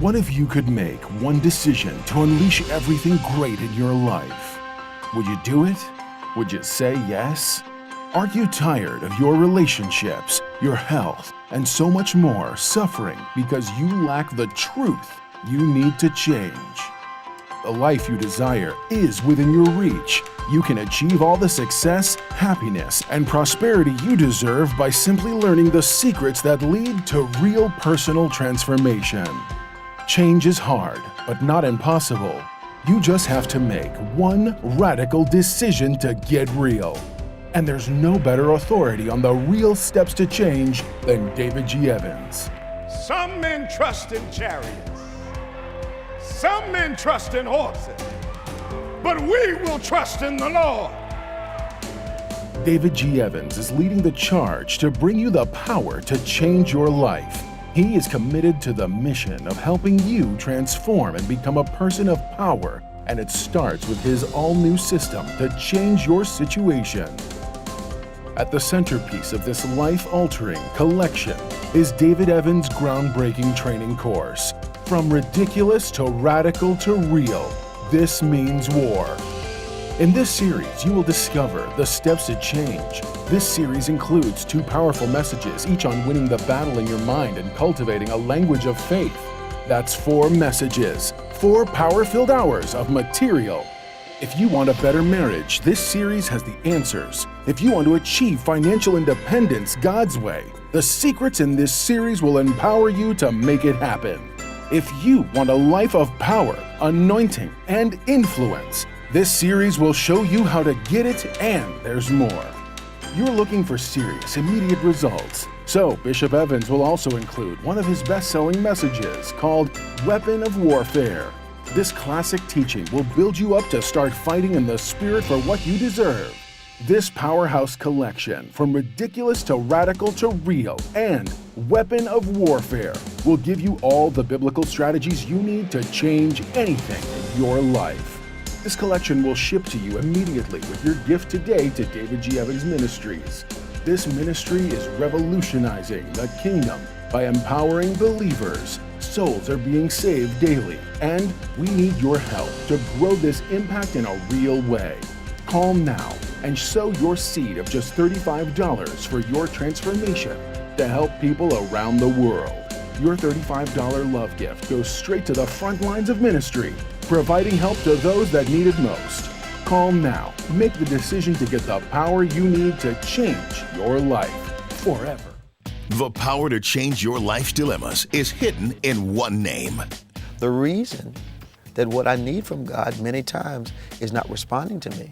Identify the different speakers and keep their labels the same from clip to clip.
Speaker 1: What if you could make one decision to unleash everything great in your life? Would you do it? Would you say yes? Are you tired of your relationships, your health, and so much more suffering because you lack the truth you need to change? The life you desire is within your reach. You can achieve all the success, happiness, and prosperity you deserve by simply learning the secrets that lead to real personal transformation. Change is hard, but not impossible. You just have to make one radical decision to get real. And there's no better authority on the real steps to change than David G. Evans.
Speaker 2: Some men trust in chariots. Some men trust in horses. But we will trust in the Lord.
Speaker 1: David G. Evans is leading the charge to bring you the power to change your life. He is committed to the mission of helping you transform and become a person of power, and it starts with his all-new system to change your situation. At the centerpiece of this life-altering collection is David Evans' groundbreaking training course, From Ridiculous to Radical to Real, This Means War. In this series, you will discover the steps to change. This series includes 2 powerful messages, each on winning the battle in your mind and cultivating a language of faith. That's 4 messages, 4 power-filled hours of material. If you want a better marriage, this series has the answers. If you want to achieve financial independence God's way, the secrets in this series will empower you to make it happen. If you want a life of power, anointing, and influence, this series will show you how to get it, and there's more. You're looking for serious, immediate results. So Bishop Evans will also include one of his best-selling messages called Weapon of Warfare. This classic teaching will build you up to start fighting in the spirit for what you deserve. This powerhouse collection, From Ridiculous to Radical to Real and Weapon of Warfare, will give you all the biblical strategies you need to change anything in your life. This collection will ship to you immediately with your gift today to David G. Evans Ministries. This ministry is revolutionizing the kingdom by empowering believers. Souls are being saved daily, and we need your help to grow this impact in a real way. Call now and sow your seed of just $35 for your transformation to help people around the world. Your $35 love gift goes straight to the front lines of ministry, providing help to those that need it most. Call now. Make the decision to get the power you need to change your life forever.
Speaker 3: The power to change your life's dilemmas is hidden in one name.
Speaker 4: The reason that what I need from God many times is not responding to me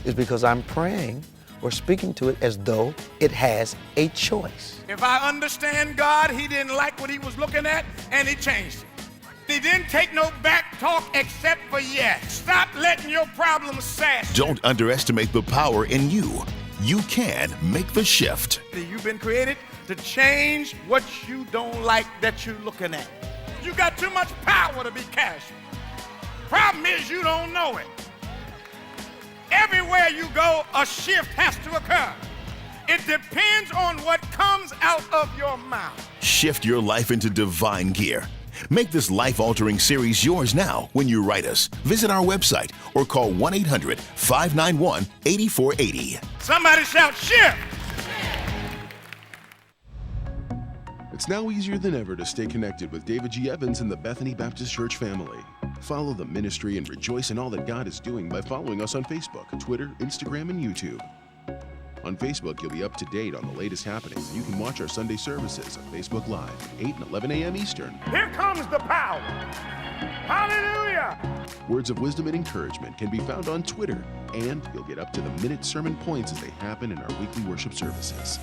Speaker 4: is because I'm praying or speaking to it as though it has a choice.
Speaker 2: If I understand God, he didn't like what he was looking at, and he changed it. He didn't take no back talk except for yes. Stop letting your problems sass.
Speaker 3: Don't underestimate the power in you. You can make the shift.
Speaker 2: You've been created to change what you don't like that you're looking at. You got too much power to be casual. Problem is you don't know it. Everywhere you go, a shift has to occur. It depends on what comes out of your mouth.
Speaker 3: Shift your life into divine gear. Make this life-altering series yours now when you write us. Visit our website or call 1-800-591-8480.
Speaker 2: Somebody shout shift!
Speaker 1: It's now easier than ever to stay connected with David G. Evans and the Bethany Baptist Church family. Follow the ministry and rejoice in all that God is doing by following us on Facebook, Twitter, Instagram, and YouTube. On Facebook, you'll be up to date on the latest happenings, and you can watch our Sunday services on Facebook Live at 8 and 11 a.m. Eastern.
Speaker 2: Here comes the power. Hallelujah!
Speaker 1: Words of wisdom and encouragement can be found on Twitter, and you'll get up-to-the-minute sermon points as they happen in our weekly worship services.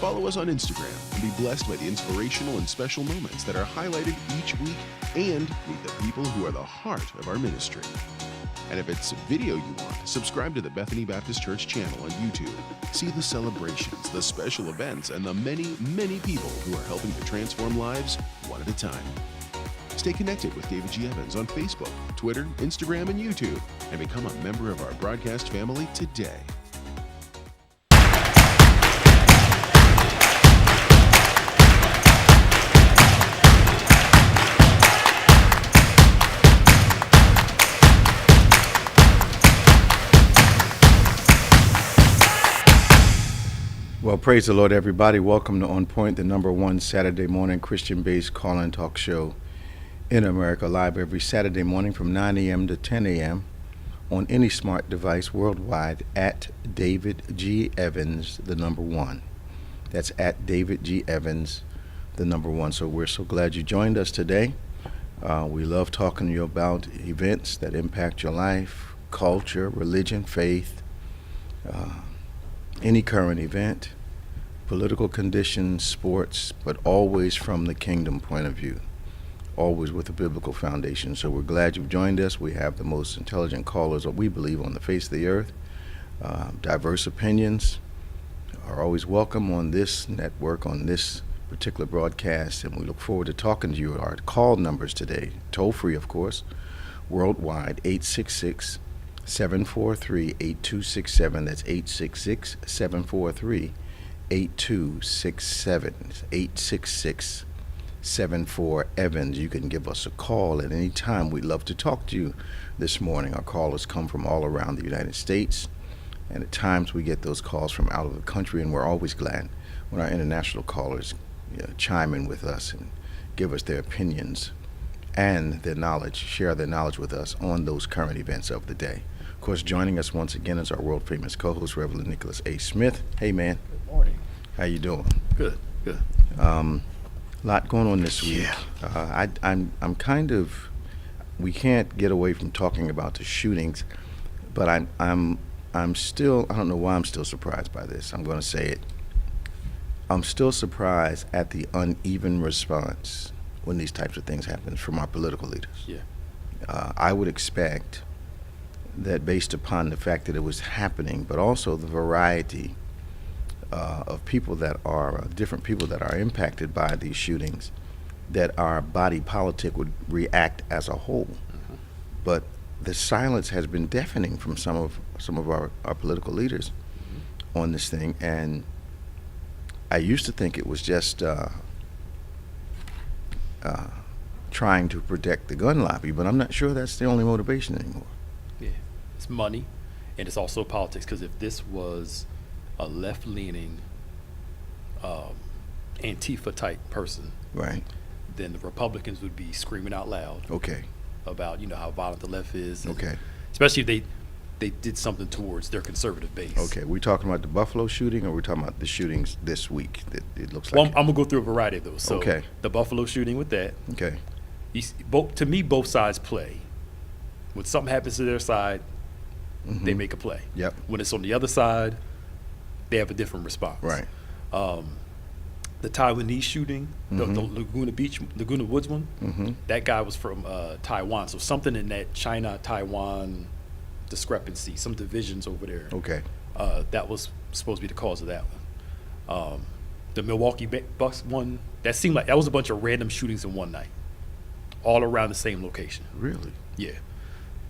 Speaker 1: Follow us on Instagram and be blessed by the inspirational and special moments that are highlighted each week, and meet the people who are the heart of our ministry. And if it's video you want, subscribe to the Bethany Baptist Church channel on YouTube. See the celebrations, the special events, and the many, many people who are helping to transform lives one at a time. Stay connected with David G. Evans on Facebook, Twitter, Instagram, and YouTube, and become a member of our broadcast family today.
Speaker 5: praise the Lord, everybody. Welcome to On Point, the #1 Saturday morning Christian-based call-in talk show in America, live every Saturday morning from 9 a.m. to 10 a.m. on any smart device worldwide at David G. Evans, the #1. That's at David G. Evans, the #1. So we're so glad you joined us today. We love talking to you about events that impact your life, culture, religion, faith, any current event, political conditions, sports, but always from the kingdom point of view, always with a biblical foundation. So we're glad you've joined us. We have the most intelligent callers, we believe, on the face of the earth. Diverse opinions are always welcome on this network, on this particular broadcast, and we look forward to talking to you. Our call numbers today, toll free, of course, worldwide, 866-743-8267. That's 866-743-8267. 866-74-EVANS. You can give us a call at any time. We'd love to talk to you this morning. Our callers come from all around the United States, and at times we get those calls from out of the country, and we're always glad when our international callers chime in with us and give us their opinions and their knowledge, share their knowledge with us on those current events of the day. Of course, joining us once again is our world-famous co-host, Reverend Nicholas A. Smith. Hey, man.
Speaker 6: Good morning.
Speaker 5: How you doing?
Speaker 6: Good.
Speaker 5: A lot going on this week.
Speaker 6: Yeah.
Speaker 5: I'm kind of, we can't get away from talking about the shootings, but I'm still, I don't know why I'm still surprised by this. I'm going to say it. I'm still surprised at the uneven response when these types of things happen from our political leaders.
Speaker 6: Yeah.
Speaker 5: I would expect that, based upon the fact that it was happening, but also the variety of people that are, different people that are impacted by these shootings, that our body politic would react as a whole.
Speaker 6: Mm-hmm.
Speaker 5: But the silence has been deafening from some of our political leaders on this thing, and I used to think it was just trying to protect the gun lobby, but I'm not sure that's the only motivation anymore.
Speaker 6: Yeah. It's money, and it's also politics, because if this was a left-leaning Antifa-type person,
Speaker 5: Right.
Speaker 6: then the Republicans would be screaming out loud
Speaker 5: Okay.
Speaker 6: about, how violent the left is. And
Speaker 5: Okay.
Speaker 6: especially if they did something towards their conservative base.
Speaker 5: Okay. We're talking about the Buffalo shooting, or we're talking about the shootings this week? That it looks
Speaker 6: Well,
Speaker 5: like.
Speaker 6: I'm going to go through a variety of those. So
Speaker 5: Okay.
Speaker 6: the Buffalo shooting with that.
Speaker 5: Okay.
Speaker 6: To me, both sides play. When something happens to their side, they make a play.
Speaker 5: Yep.
Speaker 6: When it's on the other side, they have a different response.
Speaker 5: Right.
Speaker 6: The Taiwanese shooting, the Laguna Woods one, that guy was from Taiwan. So something in that China-Taiwan discrepancy, some divisions over there.
Speaker 5: Okay.
Speaker 6: That was supposed to be the cause of that one. The Milwaukee Bucks one, that seemed like that was a bunch of random shootings in one night, all around the same location.
Speaker 5: Really?
Speaker 6: Yeah,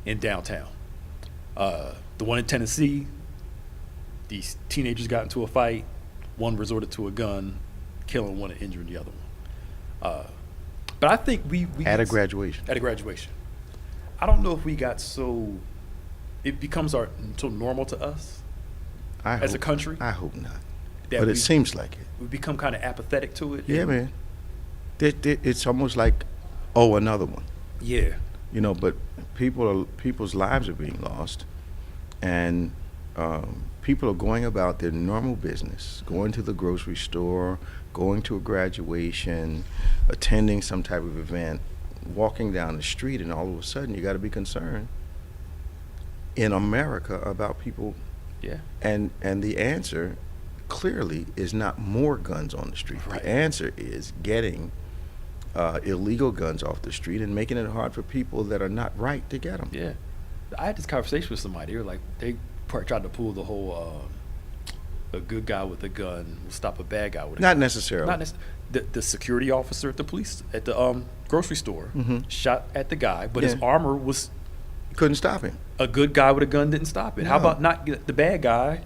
Speaker 6: in downtown. The one in Tennessee, these teenagers got into a fight. One resorted to a gun, killing one and injuring the other one. But I think we
Speaker 5: At a graduation.
Speaker 6: At a graduation. I don't know if we got it becomes so normal to us as a country.
Speaker 5: I hope not.
Speaker 6: that
Speaker 5: But it seems like it.
Speaker 6: we become kind of apathetic to it.
Speaker 5: Yeah,
Speaker 6: and-
Speaker 5: man. It's almost like, another one.
Speaker 6: Yeah.
Speaker 5: But people's lives are being lost, and people are going about their normal business, going to the grocery store, going to a graduation, attending some type of event, walking down the street, and all of a sudden you got to be concerned in America about people.
Speaker 6: Yeah.
Speaker 5: And the answer clearly is not more guns on the street.
Speaker 6: Right.
Speaker 5: The answer is getting illegal guns off the street and making it hard for people that are not right to get them.
Speaker 6: Yeah. I had this conversation with somebody. They were like, they tried to pull the whole a good guy with a gun will stop a bad guy with a
Speaker 5: Not
Speaker 6: gun.
Speaker 5: necessarily.
Speaker 6: Not necessarily. The security officer at the grocery store shot at the guy, but his
Speaker 5: Yeah.
Speaker 6: armor was
Speaker 5: Couldn't stop him.
Speaker 6: a good guy with a gun didn't stop it. How
Speaker 5: No.
Speaker 6: about not get the bad guy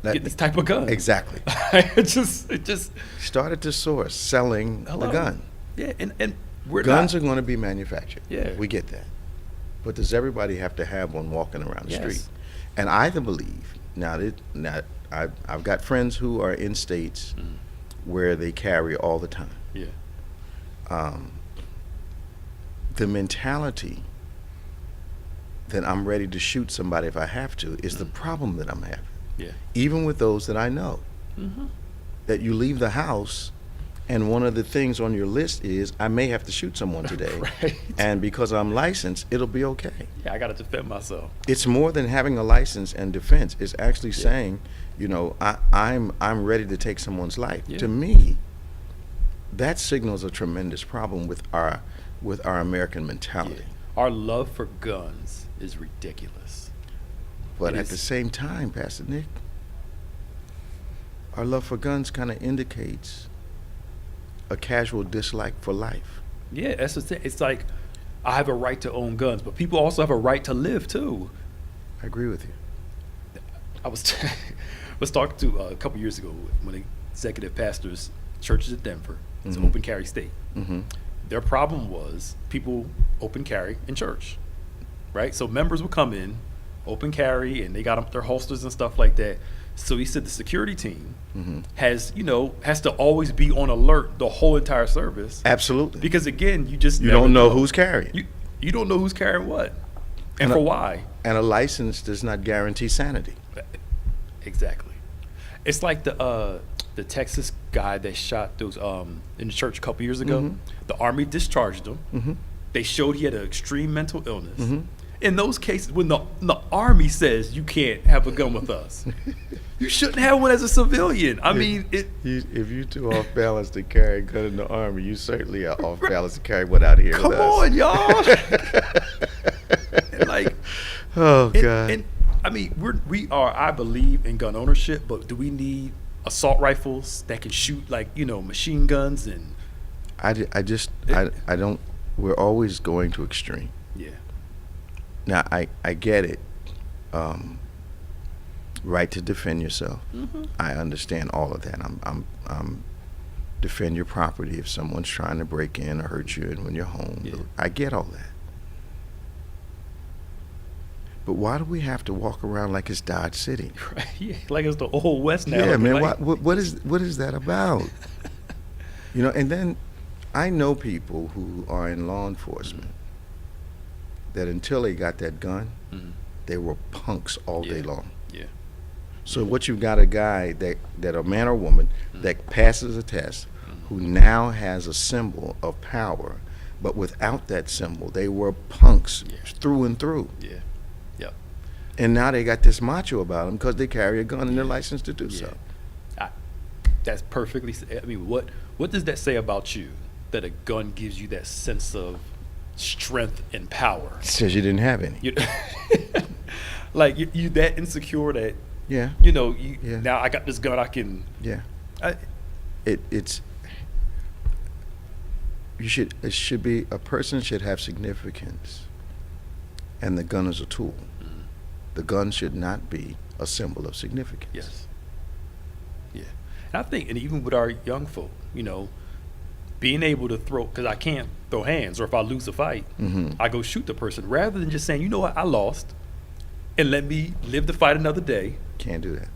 Speaker 6: get this type of gun?
Speaker 5: Exactly.
Speaker 6: it just
Speaker 5: Started to source selling the
Speaker 6: Hello.
Speaker 5: gun.
Speaker 6: yeah, and we're
Speaker 5: Guns
Speaker 6: not,
Speaker 5: are going to be manufactured.
Speaker 6: Yeah.
Speaker 5: We get that. But does everybody have to have one walking around the
Speaker 6: Yes.
Speaker 5: street? And I believe I've got friends who are in states where they carry all the time.
Speaker 6: Yeah.
Speaker 5: The mentality that I'm ready to shoot somebody if I have to is the problem that I'm having.
Speaker 6: Yeah.
Speaker 5: Even with those that I know. That you leave the house and one of the things on your list is I may have to shoot someone today.
Speaker 6: Right.
Speaker 5: And because I'm licensed, it'll be okay.
Speaker 6: Yeah, I got to defend myself.
Speaker 5: It's more than having a license and defense. It's actually saying, you know, I'm ready to take someone's life.
Speaker 6: Yeah.
Speaker 5: To me, that signals a tremendous problem with our American mentality.
Speaker 6: Yeah. Our love for guns is ridiculous.
Speaker 5: But
Speaker 6: It
Speaker 5: at
Speaker 6: is.
Speaker 5: the same time, Pastor Nick, our love for guns kind of indicates a casual dislike for life.
Speaker 6: Yeah, that's the thing. It's like I have a right to own guns, but people also have a right to live too.
Speaker 5: I agree with you.
Speaker 6: I was talking to a couple years ago when the executive pastors churches in Denver. It's an open carry state. Their problem was people open carry in church, right? So members would come in, open carry, and they got their holsters and stuff like that. So he said the security team has to always be on alert the whole entire service.
Speaker 5: Absolutely.
Speaker 6: Because again, you just
Speaker 5: You
Speaker 6: never
Speaker 5: don't know who's carrying.
Speaker 6: You don't know who's carrying what, and
Speaker 5: And
Speaker 6: for why.
Speaker 5: And a license does not guarantee sanity.
Speaker 6: Exactly. It's like the Texas guy that shot those in the church a couple years ago. The Army discharged him. They showed he had an extreme mental illness. In those cases, when the Army says you can't have a gun with us, you shouldn't have one as a civilian. I mean,
Speaker 5: If you're too off balance to carry a gun in the Army, you certainly are off balance to carry one out here
Speaker 6: come
Speaker 5: with us.
Speaker 6: on, y'all. And like,
Speaker 5: Oh, God.
Speaker 6: and I mean, we are. I believe in gun ownership, but do we need assault rifles that can shoot like machine guns and?
Speaker 5: I don't. We're always going to extreme.
Speaker 6: Yeah.
Speaker 5: Now, I get it. Right to defend yourself. I understand all of that. I'm defend your property if someone's trying to break in or hurt you and when you're home.
Speaker 6: Yeah.
Speaker 5: I get all that. But why do we have to walk around like it's Dodge City?
Speaker 6: Right. Yeah. Like it's the old West now.
Speaker 5: Yeah, man.
Speaker 6: Like,
Speaker 5: What is that about? And then I know people who are in law enforcement that until they got that gun, they were punks all day long.
Speaker 6: Yeah.
Speaker 5: So what you've got a guy that a man or woman that passes a test who now has a symbol of power, but without that symbol, they were punks through and through.
Speaker 6: Yeah. Yep.
Speaker 5: And now they got this macho about them because they carry a gun and they're licensed to do so.
Speaker 6: That's perfectly. I mean, what does that say about you? That a gun gives you that sense of strength and power.
Speaker 5: It says you didn't have any.
Speaker 6: Like you that insecure that
Speaker 5: Yeah.
Speaker 6: now I got this gun I can.
Speaker 5: Yeah.
Speaker 6: I,
Speaker 5: It should be a person should have significance, and the gun is a tool. The gun should not be a symbol of significance.
Speaker 6: Yes. Yeah. And I think, and even with our young folk, being able to throw, because I can't throw hands, or if I lose a fight, I go shoot the person, rather than just saying, you know what, I lost, and let me live the fight another day.
Speaker 5: Can't do that.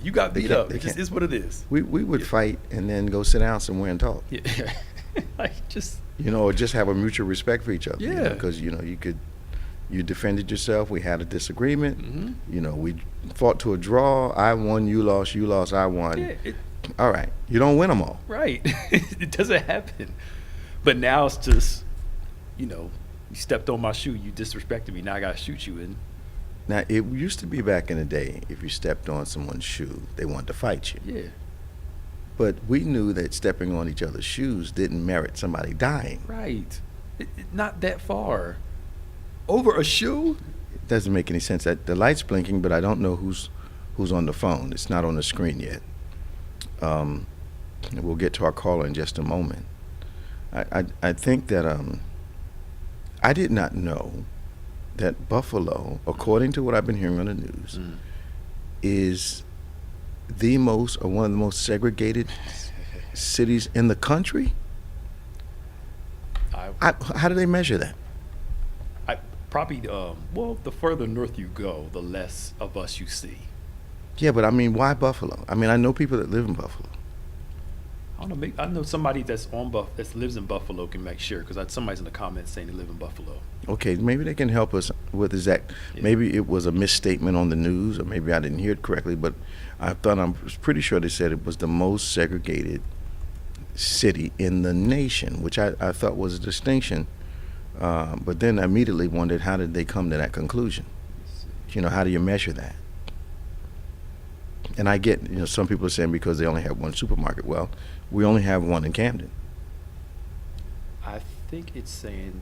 Speaker 6: You got
Speaker 5: They
Speaker 6: beat
Speaker 5: can't-
Speaker 6: up.
Speaker 5: they
Speaker 6: It just
Speaker 5: can't.
Speaker 6: is what it is.
Speaker 5: We would fight and then go sit down somewhere and talk.
Speaker 6: Yeah. Like just.
Speaker 5: Or just have a mutual respect for each other.
Speaker 6: Yeah.
Speaker 5: Because you defended yourself. We had a disagreement. We fought to a draw. I won, you lost, I won.
Speaker 6: Yeah.
Speaker 5: All right. You don't win them all.
Speaker 6: Right. It doesn't happen. But now it's just, you stepped on my shoe, you disrespected me, now I gotta shoot you. And
Speaker 5: Now, it used to be back in the day, if you stepped on someone's shoe, they wanted to fight you.
Speaker 6: yeah,
Speaker 5: But we knew that stepping on each other's shoes didn't merit somebody dying.
Speaker 6: right. Not that far. Over a shoe?
Speaker 5: It doesn't make any sense. The light's blinking, but I don't know who's on the phone. It's not on the screen yet. We'll get to our caller in just a moment. I think that I did not know that Buffalo, according to what I've been hearing on the news, is the most or one of the most segregated cities in the country. How do they measure that?
Speaker 6: probably well, the further north you go, the less of us you see.
Speaker 5: Yeah, but I mean, why Buffalo? I mean, I know people that live in Buffalo.
Speaker 6: I don't know. Maybe, I know somebody that lives in Buffalo can make sure, because somebody's in the comments saying they live in Buffalo.
Speaker 5: Okay, maybe they can help us with exact.
Speaker 6: Yeah.
Speaker 5: Maybe it was a misstatement on the news, or maybe I didn't hear it correctly. But I'm pretty sure they said it was the most segregated city in the nation, which I thought was a distinction. But then I immediately wondered, how did they come to that conclusion? You know, how do you measure that? And I get, you know, some people are saying because they only have one supermarket. Well, we only have one in Camden.
Speaker 6: I think it's saying,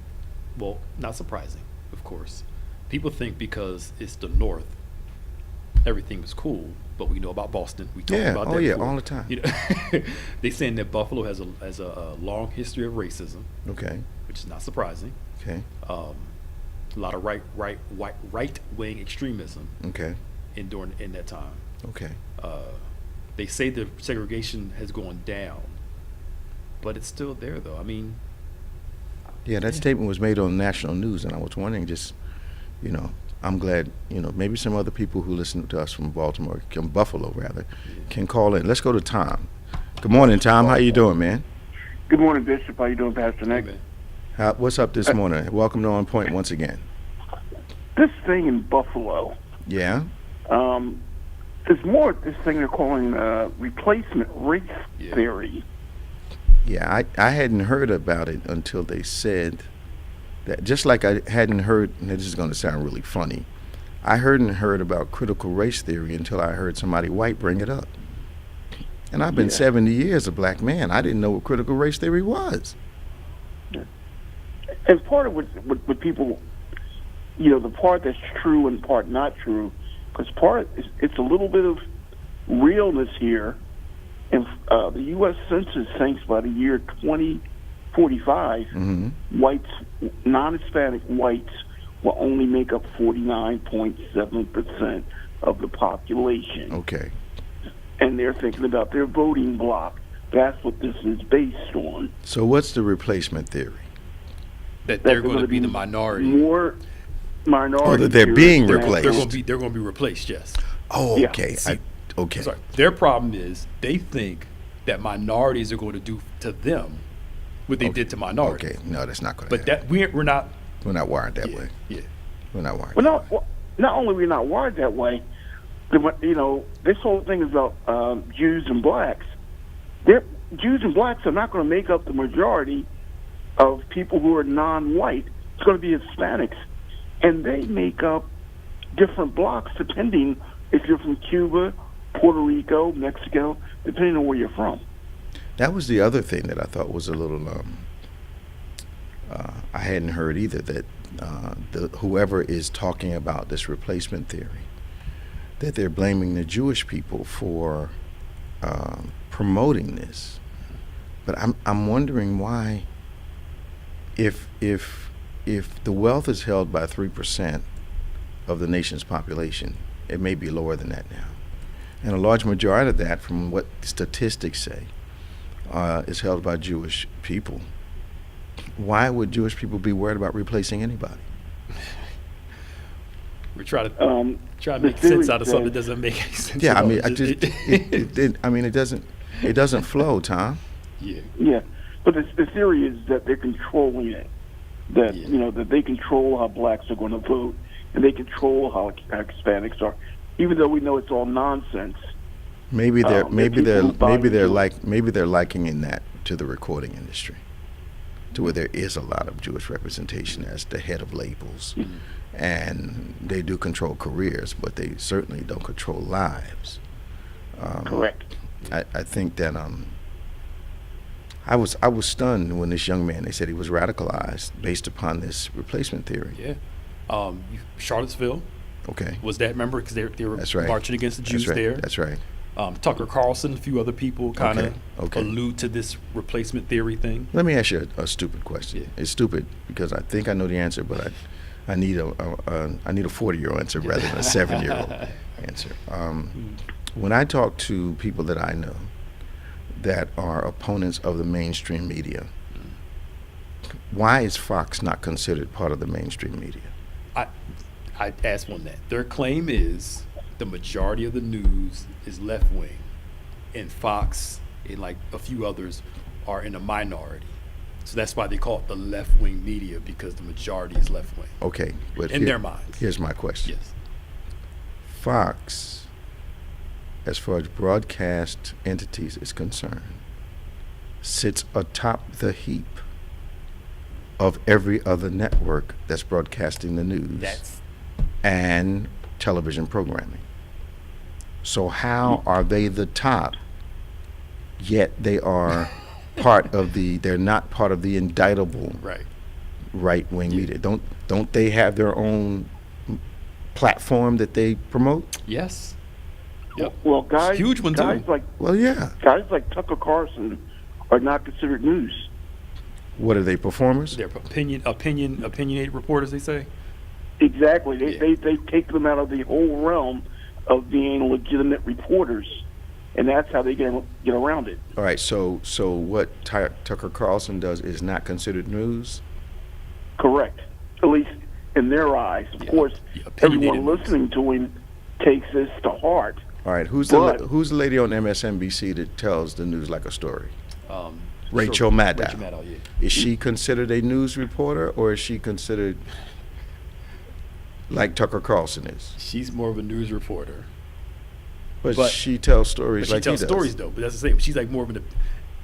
Speaker 6: well, not surprising, of course. People think because it's the north, everything is cool, but we know about Boston. We talk about that before.
Speaker 5: All the time.
Speaker 6: You know, they saying that Buffalo has a long history of racism,
Speaker 5: Okay,
Speaker 6: which is not surprising.
Speaker 5: okay,
Speaker 6: A lot of right wing extremism
Speaker 5: okay,
Speaker 6: in that time.
Speaker 5: okay.
Speaker 6: They say the segregation has gone down, but it's still there, though. I mean,
Speaker 5: Yeah, that statement was made on national news, and I was wondering, just, you know, I'm glad, you know, maybe some other people who listen to us from Buffalo rather, can call in. Let's go to Tom. Good morning, Tom. How you doing, man?
Speaker 7: Good morning, Bishop. How you doing, Pastor Nick?
Speaker 6: hey,
Speaker 5: What's up this morning? Welcome to On Point once again.
Speaker 7: This thing in Buffalo,
Speaker 5: Yeah?
Speaker 7: there's more this thing they're calling replacement race
Speaker 6: Yeah.
Speaker 7: theory.
Speaker 5: Yeah, I hadn't heard about it until they said that. Just like I hadn't heard, and this is going to sound really funny, I hadn't heard about critical race theory until I heard somebody white bring it up. And I've been 70 years a black man. I didn't know what critical race theory was.
Speaker 7: And part of what people, you know, the part that's true and part not true, because it's a little bit of realness here. And the U.S. Census thinks by the year 2045, whites, non-Hispanic whites, will only make up 49.7% of the population.
Speaker 5: Okay.
Speaker 7: And they're thinking about their voting bloc. That's what this is based on.
Speaker 5: So what's the replacement theory?
Speaker 6: that they're going to be the minority.
Speaker 7: More minority.
Speaker 5: Oh, that they're being
Speaker 7: jurisdictions.
Speaker 5: replaced.
Speaker 6: They're going to be replaced. Yes.
Speaker 5: Oh,
Speaker 7: Yeah.
Speaker 5: okay.
Speaker 6: See,
Speaker 5: Okay.
Speaker 6: Sorry. Their problem is they think that minorities are going to do to them what they did to minorities.
Speaker 5: Okay. No, that's not going to
Speaker 6: But
Speaker 5: happen.
Speaker 6: that we're not.
Speaker 5: We're not wired that
Speaker 6: Yeah.
Speaker 5: way.
Speaker 6: Yeah.
Speaker 5: We're not wired.
Speaker 7: Well, not only are we not wired that way, you know, this whole thing is about Jews and blacks. Jews and blacks are not going to make up the majority of people who are non-white. It's going to be Hispanics. And they make up different blocks depending if you're from Cuba, Puerto Rico, Mexico, depending on where you're from.
Speaker 5: That was the other thing that I thought was a little, I hadn't heard either, that whoever is talking about this replacement theory, that they're blaming the Jewish people for promoting this. But I'm wondering why, if the wealth is held by 3% of the nation's population, it may be lower than that now. And a large majority of that, from what statistics say, is held by Jewish people. Why would Jewish people be worried about replacing anybody?
Speaker 6: We're trying to make sense out of something that doesn't make any sense.
Speaker 5: Yeah,
Speaker 6: at
Speaker 5: I
Speaker 6: all.
Speaker 5: mean, it doesn't flow, Tom.
Speaker 6: Yeah.
Speaker 7: Yeah, but the theory is that they're controlling it. That
Speaker 6: Yeah.
Speaker 7: you know that they control how blacks are going to vote, and they control how Hispanics are, even though we know it's all nonsense.
Speaker 5: Maybe they're
Speaker 7: people
Speaker 5: likening that to the recording industry, to where there is a lot of Jewish representation as the head of labels, and they do control careers, but they certainly don't control lives.
Speaker 7: Correct.
Speaker 5: I think that I was stunned when this young man, they said he was radicalized based upon this replacement theory.
Speaker 6: Yeah. Charlottesville
Speaker 5: Okay.
Speaker 6: was that, remember? Because they were
Speaker 5: That's right.
Speaker 6: marching against the Jews
Speaker 5: That's right.
Speaker 6: there.
Speaker 5: That's right.
Speaker 6: Tucker Carlson, a few other people kind of
Speaker 5: Okay.
Speaker 6: allude to this replacement theory thing.
Speaker 5: Let me ask you a stupid question.
Speaker 6: Yeah.
Speaker 5: It's stupid because I think I know the answer, but I need a 40-year-old answer rather than a 7-year-old answer. When I talk to people that I know that are opponents of the mainstream media, why is Fox not considered part of the mainstream media?
Speaker 6: I asked one that. Their claim is the majority of the news is left wing, and Fox and like a few others are in a minority. So that's why they call it the left wing media, because the majority is left wing.
Speaker 5: Okay, but
Speaker 6: in their minds.
Speaker 5: Here's my question.
Speaker 6: Yes.
Speaker 5: Fox, as far as broadcast entities is concerned, sits atop the heap of every other network that's broadcasting the news and television programming. So how are they the top, yet they are they're not part of the indictable right-wing media? Don't they have their own platform that they promote?
Speaker 6: Yes. Yep.
Speaker 7: Well, guys,
Speaker 6: huge one
Speaker 7: guys
Speaker 6: too.
Speaker 7: Guys like Tucker Carlson are not considered news.
Speaker 5: What are they, performers?
Speaker 6: They're opinionated reporters, they say.
Speaker 7: Exactly. They take them out of the whole realm of being legitimate reporters, and that's how they get around it.
Speaker 5: All right. So what Tucker Carlson does is not considered news?
Speaker 7: Correct. At least in their eyes. Of course, everyone listening to him takes this to heart.
Speaker 5: All right. Who's the lady on MSNBC that tells the news like a story? Rachel Maddow.
Speaker 6: Rachel Maddow, yeah.
Speaker 5: Is she considered a news reporter, or is she considered like Tucker Carlson is?
Speaker 6: She's more of a news reporter.
Speaker 5: But she tells stories like he does.
Speaker 6: She tells stories, though, but that's the same. She's like more of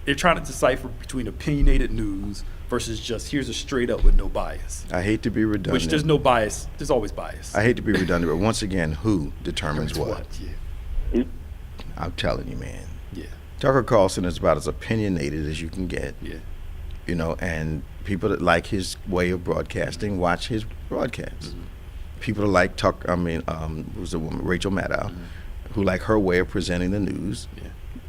Speaker 6: they're trying to decipher between opinionated news versus just here's a straight up with no bias.
Speaker 5: I hate to be redundant.
Speaker 6: Which there's no bias. There's always bias.
Speaker 5: I hate to be redundant, but once again, who determines what?
Speaker 6: Yeah.
Speaker 5: I'm telling you, man.
Speaker 6: Yeah.
Speaker 5: Tucker Carlson is about as opinionated as you can get.
Speaker 6: Yeah.
Speaker 5: You know, and people that like his way of broadcasting watch his broadcasts. Mm-hmm. People that like who's the woman, Rachel Maddow, who like her way of presenting the news.
Speaker 6: Yeah.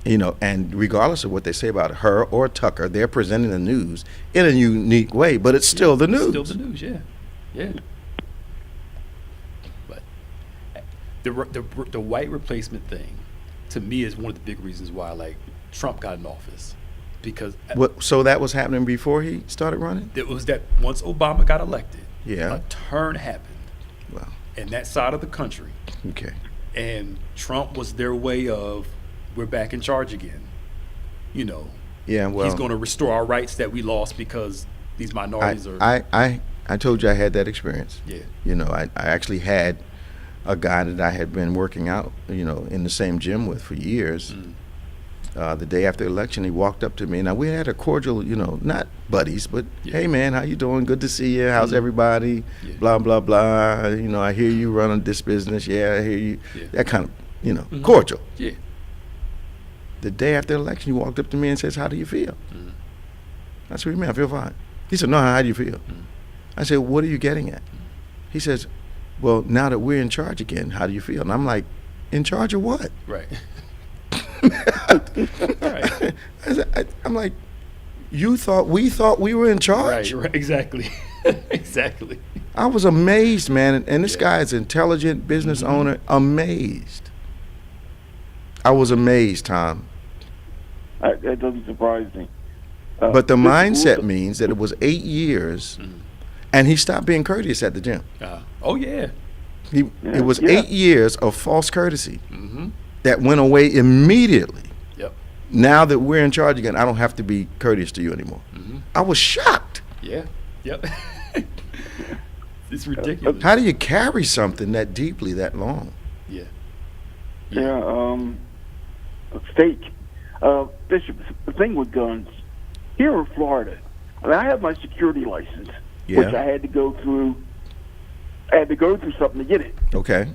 Speaker 5: You know, and regardless of what they say about her or Tucker, they're presenting the news in a unique way, but it's still the news.
Speaker 6: Still the news, yeah. Yeah. But the white replacement thing, to me, is one of the big reasons why, like, Trump got in office. Because
Speaker 5: so that was happening before he started running?
Speaker 6: It was that once Obama got elected,
Speaker 5: yeah,
Speaker 6: a turn happened.
Speaker 5: Wow.
Speaker 6: In that side of the country.
Speaker 5: Okay.
Speaker 6: And Trump was their way of, we're back in charge again. You know.
Speaker 5: Yeah, well,
Speaker 6: he's going to restore our rights that we lost because these minorities are.
Speaker 5: I told you I had that experience.
Speaker 6: Yeah.
Speaker 5: You know, I actually had a guy that I had been working out, you know, in the same gym with for years. The day after the election, he walked up to me. Now, we had a cordial, you know, not buddies, but, hey, man, how you doing? Good to see you. How's everybody? Yeah. Blah, blah, blah. You know, I hear you running this business. Yeah, I hear you. Yeah. That kind of, you know, cordial.
Speaker 6: Yeah.
Speaker 5: The day after the election, he walked up to me and says, how do you feel? I said, what do you mean? I feel fine. He said, no, how do you feel? I said, what are you getting at? He says, well, now that we're in charge again, how do you feel? And I'm like, in charge of what?
Speaker 6: Right.
Speaker 5: Right. I'm like, we thought we were in charge?
Speaker 6: Right, exactly. Exactly.
Speaker 5: I was amazed, man. And this guy is an intelligent business owner. Amazed. I was amazed, Tom.
Speaker 7: That doesn't surprise me.
Speaker 5: But the mindset means that it was 8 years, and he stopped being courteous at the gym.
Speaker 6: Oh, yeah.
Speaker 5: It was 8 years of false courtesy that went away immediately.
Speaker 6: Yep.
Speaker 5: Now that we're in charge again, I don't have to be courteous to you anymore. I was shocked.
Speaker 6: Yeah. Yep. It's ridiculous.
Speaker 5: How do you carry something that deeply, that long?
Speaker 6: Yeah.
Speaker 7: Stake. Bishop, the thing with guns, here in Florida, I have my security license, which I had to go through. I had to go through something to get it.
Speaker 5: Okay.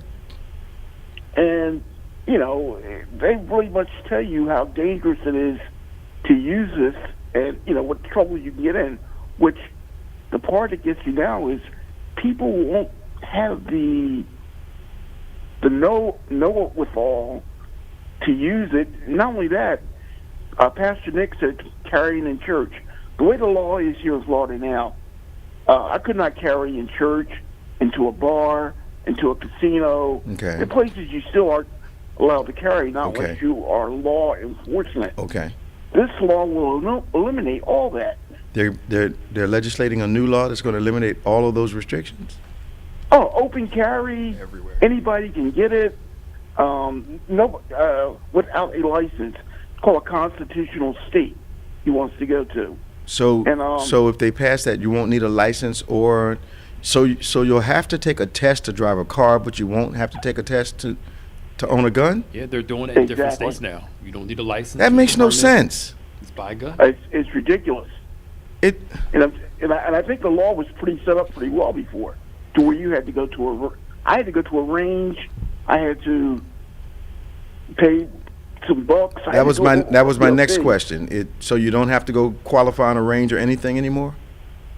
Speaker 7: And, you know, they really much tell you how dangerous it is to use this and, you know, what trouble you can get in, which the part that gets you now is people won't have the know-withal to use it. Not only that, Pastor Nick said carrying in church. The way the law is here in Florida now, I could not carry in church, into a bar, into a casino.
Speaker 5: Okay.
Speaker 7: The places you still aren't allowed to carry, not unless you are law enforcement.
Speaker 5: Okay.
Speaker 7: This law will eliminate all that.
Speaker 5: They're legislating a new law that's going to eliminate all of those restrictions?
Speaker 7: Oh, open carry.
Speaker 6: Everywhere.
Speaker 7: Anybody can get it. Without a license. It's called a constitutional state he wants to go to.
Speaker 5: So,
Speaker 7: And,
Speaker 5: so if they pass that, you won't need a license, or so you'll have to take a test to drive a car, but you won't have to take a test to own a gun.
Speaker 6: Yeah, they're doing it in different
Speaker 7: Exactly.
Speaker 6: states now. You don't need a license.
Speaker 5: That
Speaker 6: you
Speaker 5: makes
Speaker 6: need a
Speaker 5: no
Speaker 6: permit.
Speaker 5: sense.
Speaker 6: It's buy a gun.
Speaker 7: It's ridiculous.
Speaker 5: It
Speaker 7: And I think the law was set up pretty well before, to where you had to go to I had to go to a range. I had to pay some bucks.
Speaker 5: that was my next question. So you don't have to go qualify on a range or anything anymore?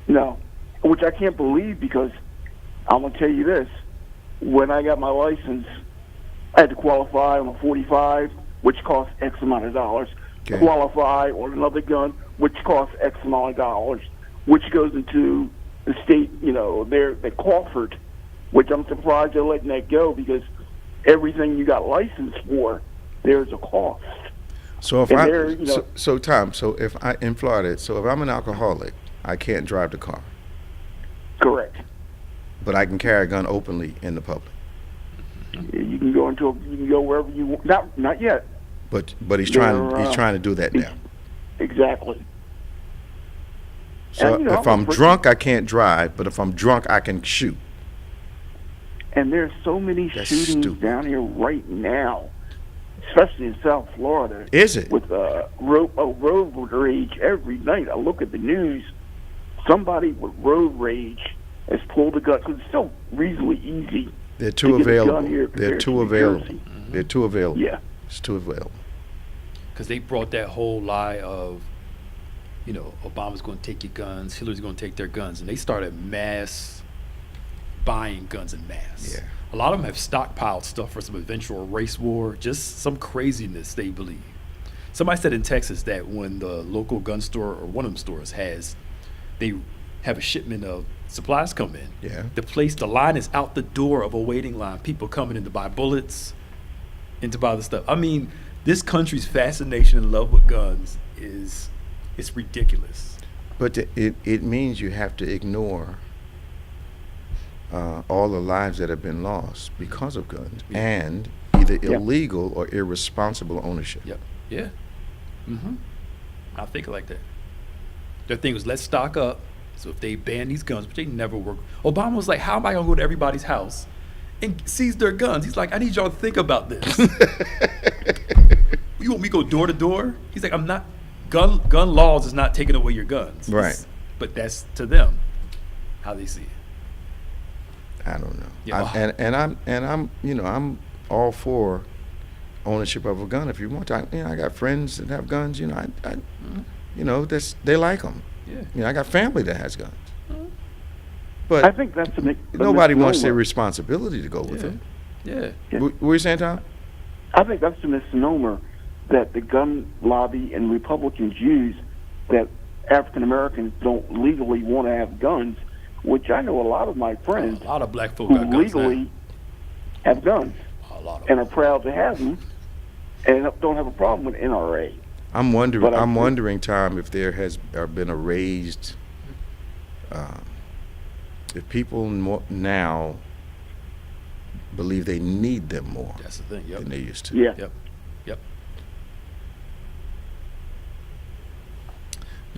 Speaker 7: No, which I can't believe, because I'm gonna tell you this: when I got my license, I had to qualify on a 45, which costs X amount of dollars.
Speaker 5: Okay.
Speaker 7: Qualify on another gun, which costs X amount of dollars, which goes into the state, they're Crawford, which I'm surprised they're letting that go, because everything you got licensed for, there's a cost.
Speaker 5: So if
Speaker 7: And there,
Speaker 5: Tom, if in Florida, so if I'm an alcoholic, I can't drive the car,
Speaker 7: Correct.
Speaker 5: but I can carry a gun openly in the public.
Speaker 7: You can go wherever you want. Not yet.
Speaker 5: But he's trying
Speaker 7: They're,
Speaker 5: to do that now.
Speaker 7: Exactly.
Speaker 5: So
Speaker 7: And,
Speaker 5: if I'm drunk, I can't drive, but if I'm drunk, I can shoot.
Speaker 7: And there's so many
Speaker 5: That's
Speaker 7: shootings
Speaker 5: stupid.
Speaker 7: down here right now, especially in South Florida.
Speaker 5: Is it?
Speaker 7: With road rage every night. I look at the news. Somebody with road rage has pulled a gun, because it's still reasonably easy.
Speaker 5: They're too
Speaker 7: to get a gun
Speaker 5: available.
Speaker 7: here
Speaker 5: They're
Speaker 7: compared
Speaker 5: too
Speaker 7: to New
Speaker 5: available.
Speaker 7: Jersey.
Speaker 5: They're too available.
Speaker 7: Yeah.
Speaker 5: It's too available.
Speaker 6: Because they brought that whole lie of, Obama's going to take your guns, Hillary's going to take their guns, and they started mass buying guns in mass.
Speaker 5: Yeah.
Speaker 6: A lot of them have stockpiled stuff for some eventual race war, just some craziness they believe. Somebody said in Texas that when the local gun store, or one of them stores, they have a shipment of supplies come in.
Speaker 5: Yeah.
Speaker 6: The line is out the door of a waiting line. People coming in to buy bullets, and to buy the stuff. I mean, this country's fascination and love with guns it's ridiculous.
Speaker 5: But it means you have to ignore all the lives that have been lost because of guns, and either illegal or irresponsible ownership.
Speaker 6: Yep. Yeah. Mm-hmm. I think like that. Their thing was, let's stock up. So if they ban these guns, but they never work. Obama was like, how am I going to go to everybody's house and seize their guns? He's like, I need y'all to think about this. You want me to go door to door? He's like, I'm not. Gun laws is not taking away your guns.
Speaker 5: Right.
Speaker 6: But that's to them how they see it.
Speaker 5: I don't know.
Speaker 6: Yeah.
Speaker 5: I'm all for ownership of a gun if you want to. I got friends that have guns. They like them.
Speaker 6: Yeah.
Speaker 5: I got family that has guns.
Speaker 7: I
Speaker 5: But
Speaker 7: think that's
Speaker 5: nobody wants their
Speaker 7: misnomer.
Speaker 5: responsibility to go with
Speaker 6: Yeah.
Speaker 5: them.
Speaker 6: Yeah.
Speaker 7: Yeah.
Speaker 5: What were you saying, Tom?
Speaker 7: I think that's the misnomer that the gun lobby and Republicans use, that African Americans don't legally want to have guns, which I know a lot of my friends
Speaker 6: A lot of black folk
Speaker 7: who
Speaker 6: got guns
Speaker 7: legally have guns
Speaker 6: now. A lot of
Speaker 7: and
Speaker 6: them.
Speaker 7: are proud to have them and don't have a problem with NRA.
Speaker 5: I'm wondering.
Speaker 7: But
Speaker 5: I'm wondering, Tom, if there has been a raised. If people now believe they need them more
Speaker 6: That's the thing. Yep.
Speaker 5: than they used to.
Speaker 7: Yeah.
Speaker 6: Yep. Yep.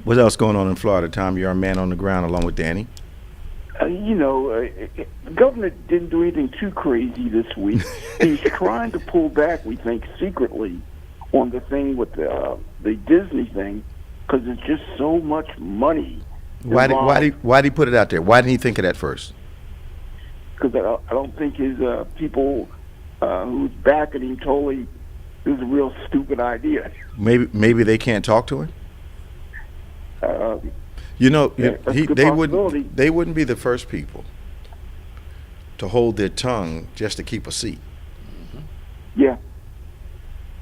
Speaker 5: What else going on in Florida, Tom? You're a man on the ground along with Danny.
Speaker 7: The governor didn't do anything too crazy this week. He's trying to pull back, we think, secretly on the thing with the Disney thing, because it's just so much money.
Speaker 5: Why did he put it out there? Why didn't he think of that first?
Speaker 7: Because I don't think his people who's backing him totally, it was a real stupid idea.
Speaker 5: Maybe they can't talk to him.
Speaker 7: That's a good possibility.
Speaker 5: They wouldn't be the first people to hold their tongue just to keep a seat.
Speaker 7: Yeah.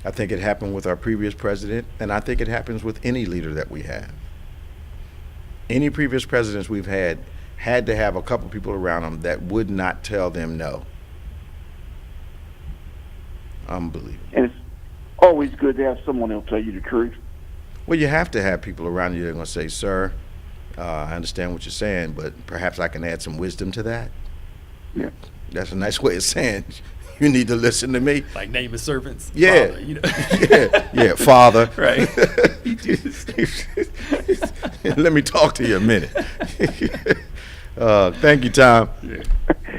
Speaker 5: I think it happened with our previous president, and I think it happens with any leader that we have. Any previous presidents we've had to have a couple people around them that would not tell them no. Unbelievable.
Speaker 7: And it's always good to have someone else tell you the truth.
Speaker 5: Well, you have to have people around you that are going to say, sir, I understand what you're saying, but perhaps I can add some wisdom to that.
Speaker 7: Yeah.
Speaker 5: That's a nice way of saying you need to listen to me.
Speaker 6: Like name his servants.
Speaker 5: Yeah.
Speaker 6: Father, you know?
Speaker 5: Yeah, Father.
Speaker 6: Right.
Speaker 5: Let me talk to you a minute. Thank you, Tom.
Speaker 6: Yeah.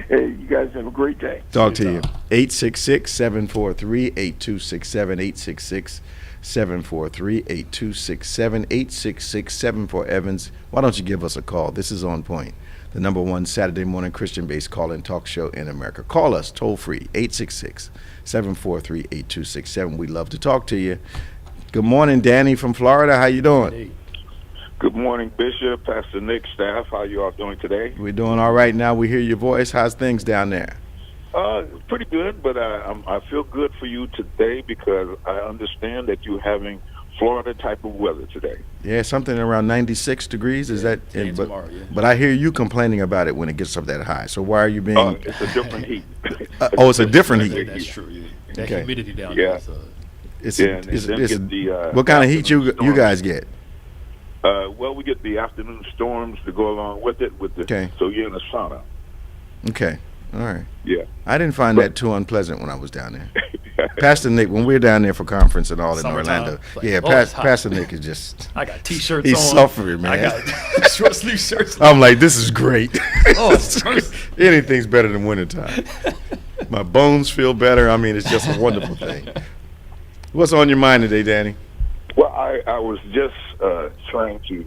Speaker 7: Hey, you guys have a great day.
Speaker 5: Talk to you. 866-743-8267, 866-743-8267, 866-74-EVANS. Why don't you give us a call? This is On Point, the #1 Saturday morning Christian-based call-in talk show in America. Call us toll-free, 866-743-8267. We'd love to talk to you. Good morning, Danny from Florida. How you doing?
Speaker 6: Hey.
Speaker 8: Good morning, Bishop, Pastor Nick, staff. How you all doing today?
Speaker 5: We're doing all right now. We hear your voice. How's things down there?
Speaker 8: Pretty good, but I feel good for you today because I understand that you're having Florida type of weather today.
Speaker 5: Yeah, something around 96 degrees. Is that?
Speaker 6: today and
Speaker 5: But,
Speaker 6: tomorrow, yeah.
Speaker 5: but I hear you complaining about it when it gets up that high. So why are you being?
Speaker 8: It's a different heat.
Speaker 5: It's a different heat.
Speaker 6: That's true. Yeah. That
Speaker 5: Okay.
Speaker 6: humidity down
Speaker 8: Yeah.
Speaker 6: there.
Speaker 5: It's
Speaker 8: Yeah, and then get the,
Speaker 5: what kind of heat you
Speaker 8: afternoon
Speaker 5: guys get?
Speaker 8: Well, we get the afternoon storms to go along with it.
Speaker 5: Okay.
Speaker 8: So you're in a sauna.
Speaker 5: Okay, all right.
Speaker 8: Yeah.
Speaker 5: I didn't find that too unpleasant when I was down there. Pastor Nick, when we're down there for conference and all in
Speaker 6: Summertime,
Speaker 5: Orlando,
Speaker 6: it's like,
Speaker 5: yeah,
Speaker 6: it's hot.
Speaker 5: Pastor Nick is just.
Speaker 6: I got T-shirts
Speaker 5: He's
Speaker 6: on.
Speaker 5: suffering, man.
Speaker 6: I got short sleeve shirts.
Speaker 5: I'm like, this is great.
Speaker 6: Oh, it's perfect.
Speaker 5: Anything's better than wintertime. My bones feel better. I mean, it's just a wonderful thing. What's on your mind today, Danny?
Speaker 8: Well, I was just trying to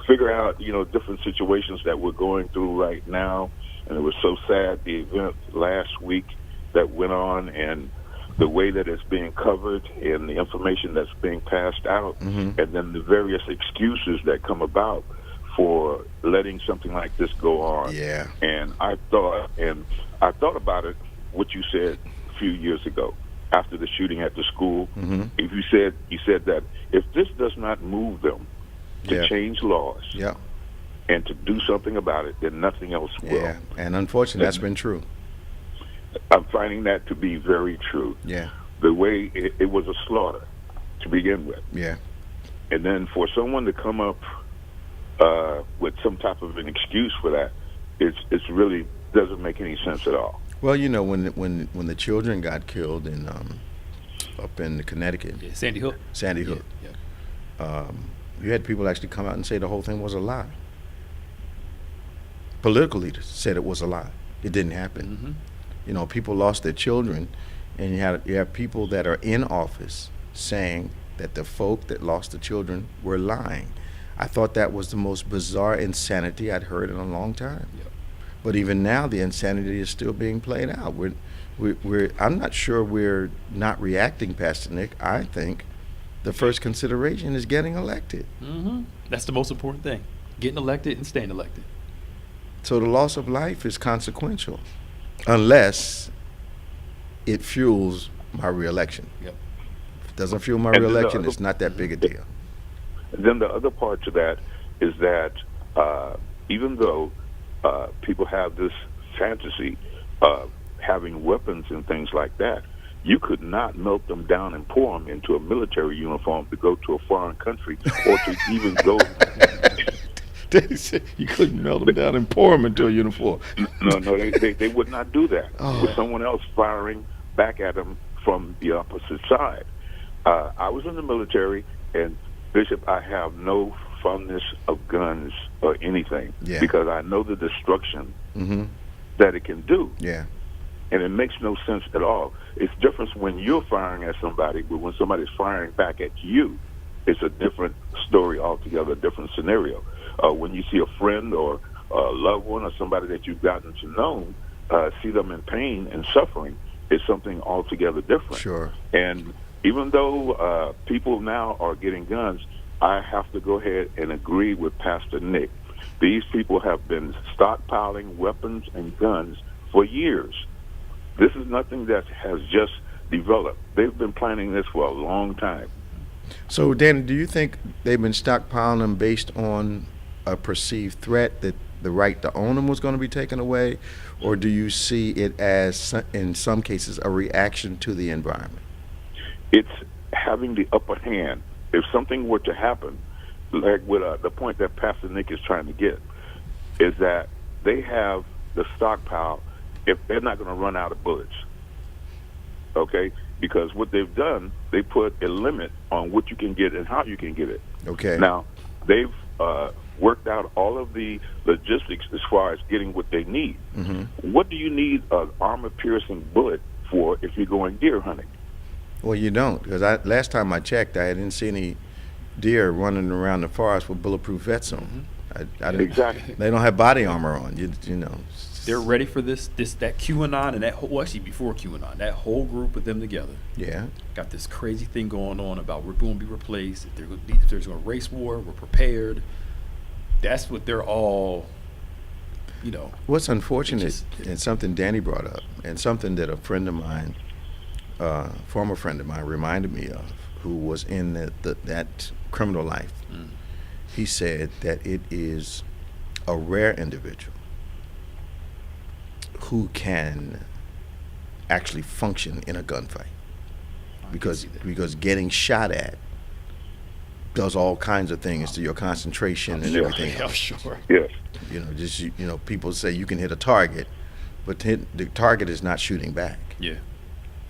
Speaker 8: figure out, different situations that we're going through right now. And it was so sad, the event last week that went on and the way that it's being covered and the information that's being passed out, and then the various excuses that come about for letting something like this go on.
Speaker 5: Yeah.
Speaker 8: And I thought about it, what you said a few years ago after the shooting at the school. If you said that if this does not move them to change laws
Speaker 5: Yeah.
Speaker 8: and to do something about it, then nothing else will.
Speaker 5: Yeah. And unfortunately, that's been true.
Speaker 8: I'm finding that to be very true.
Speaker 5: Yeah.
Speaker 8: The way it was a slaughter to begin with.
Speaker 5: Yeah.
Speaker 8: And then for someone to come up with some type of an excuse for that, it's really doesn't make any sense at all.
Speaker 5: Well, when the children got killed in up in Connecticut,
Speaker 6: Yeah, Sandy Hook.
Speaker 5: Sandy Hook,
Speaker 6: Yeah.
Speaker 5: you had people actually come out and say the whole thing was a lie. Political leaders said it was a lie. It didn't happen. People lost their children, and you have people that are in office saying that the folk that lost the children were lying. I thought that was the most bizarre insanity I'd heard in a long time.
Speaker 6: Yep.
Speaker 5: But even now, the insanity is still being played out. I'm not sure we're not reacting, Pastor Nick. I think the first consideration is getting elected.
Speaker 6: That's the most important thing. Getting elected and staying elected.
Speaker 5: So the loss of life is consequential, unless it fuels my reelection.
Speaker 6: Yep.
Speaker 5: If it doesn't fuel my
Speaker 8: And then
Speaker 5: reelection, it's not that big a deal.
Speaker 8: And then the other part to that is that even though people have this fantasy of having weapons and things like that, you could not melt them down and pour them into a military uniform to go to a foreign country or to even go.
Speaker 5: They said you couldn't melt them down and pour them into a uniform.
Speaker 8: No, they would not do that with someone else firing back at them from the opposite side. I was in the military, and Bishop, I have no fondness of guns or anything because I know the destruction that it can do.
Speaker 5: Yeah.
Speaker 8: And it makes no sense at all. It's different when you're firing at somebody, but when somebody's firing back at you, it's a different story altogether, a different scenario. When you see a friend or a loved one or somebody that you've gotten to know, see them in pain and suffering, it's something altogether different.
Speaker 5: Sure.
Speaker 8: And even though people now are getting guns, I have to go ahead and agree with Pastor Nick. These people have been stockpiling weapons and guns for years. This is nothing that has just developed. They've been planning this for a long time.
Speaker 5: So, Danny, do you think they've been stockpiling them based on a perceived threat that the right to own them was going to be taken away, or do you see it as, in some cases, a reaction to the environment?
Speaker 8: It's having the upper hand. If something were to happen, like with the point that Pastor Nick is trying to get, is that they have the stockpile if they're not going to run out of bullets. Okay? Because what they've done, they put a limit on what you can get and how you can get it.
Speaker 5: Okay.
Speaker 8: Now, they've worked out all of the logistics as far as getting what they need.
Speaker 5: Mm-hmm.
Speaker 8: What do you need an armor-piercing bullet for if you're going deer hunting?
Speaker 5: Well, you don't, because last time I checked, I didn't see any deer running around the forest with bulletproof vests on. I didn't,
Speaker 8: Exactly.
Speaker 5: They don't have body armor on. You know.
Speaker 6: They're ready for that QAnon and that whole, well, actually before QAnon, that whole group of them together.
Speaker 5: Yeah.
Speaker 6: Got this crazy thing going on about we're going to be replaced. If there's a race war, we're prepared. That's what they're all, you know.
Speaker 5: What's unfortunate, and something Danny brought up, and something that a friend of mine, former friend of mine, reminded me of, who was in that criminal life.
Speaker 6: Mm.
Speaker 5: He said that it is a rare individual who can actually function in a gunfight, because getting shot at does all kinds of things to your concentration and everything
Speaker 6: Yeah,
Speaker 5: else.
Speaker 6: sure.
Speaker 8: Yes.
Speaker 5: You know, just people say you can hit a target, but the target is not shooting back,
Speaker 6: Yeah.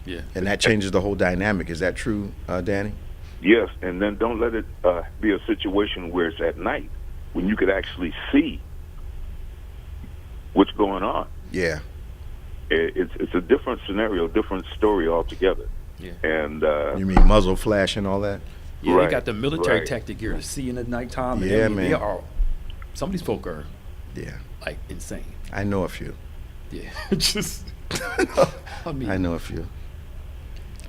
Speaker 6: Yeah.
Speaker 5: and that changes the whole dynamic. Is that true, Danny?
Speaker 8: Yes, and then don't let it be a situation where it's at night when you could actually see what's going on.
Speaker 5: Yeah.
Speaker 8: It's a different scenario, different story altogether.
Speaker 6: Yeah.
Speaker 8: And
Speaker 5: You mean muzzle flash and all that?
Speaker 6: Yeah,
Speaker 8: Right,
Speaker 6: they got the military
Speaker 8: right.
Speaker 6: tactic gear to see in the nighttime. And
Speaker 5: Yeah,
Speaker 6: they
Speaker 5: man.
Speaker 6: are, some of these folk are
Speaker 5: Yeah.
Speaker 6: like insane.
Speaker 5: I know a few.
Speaker 6: Yeah. Just, I mean,
Speaker 5: I know a few.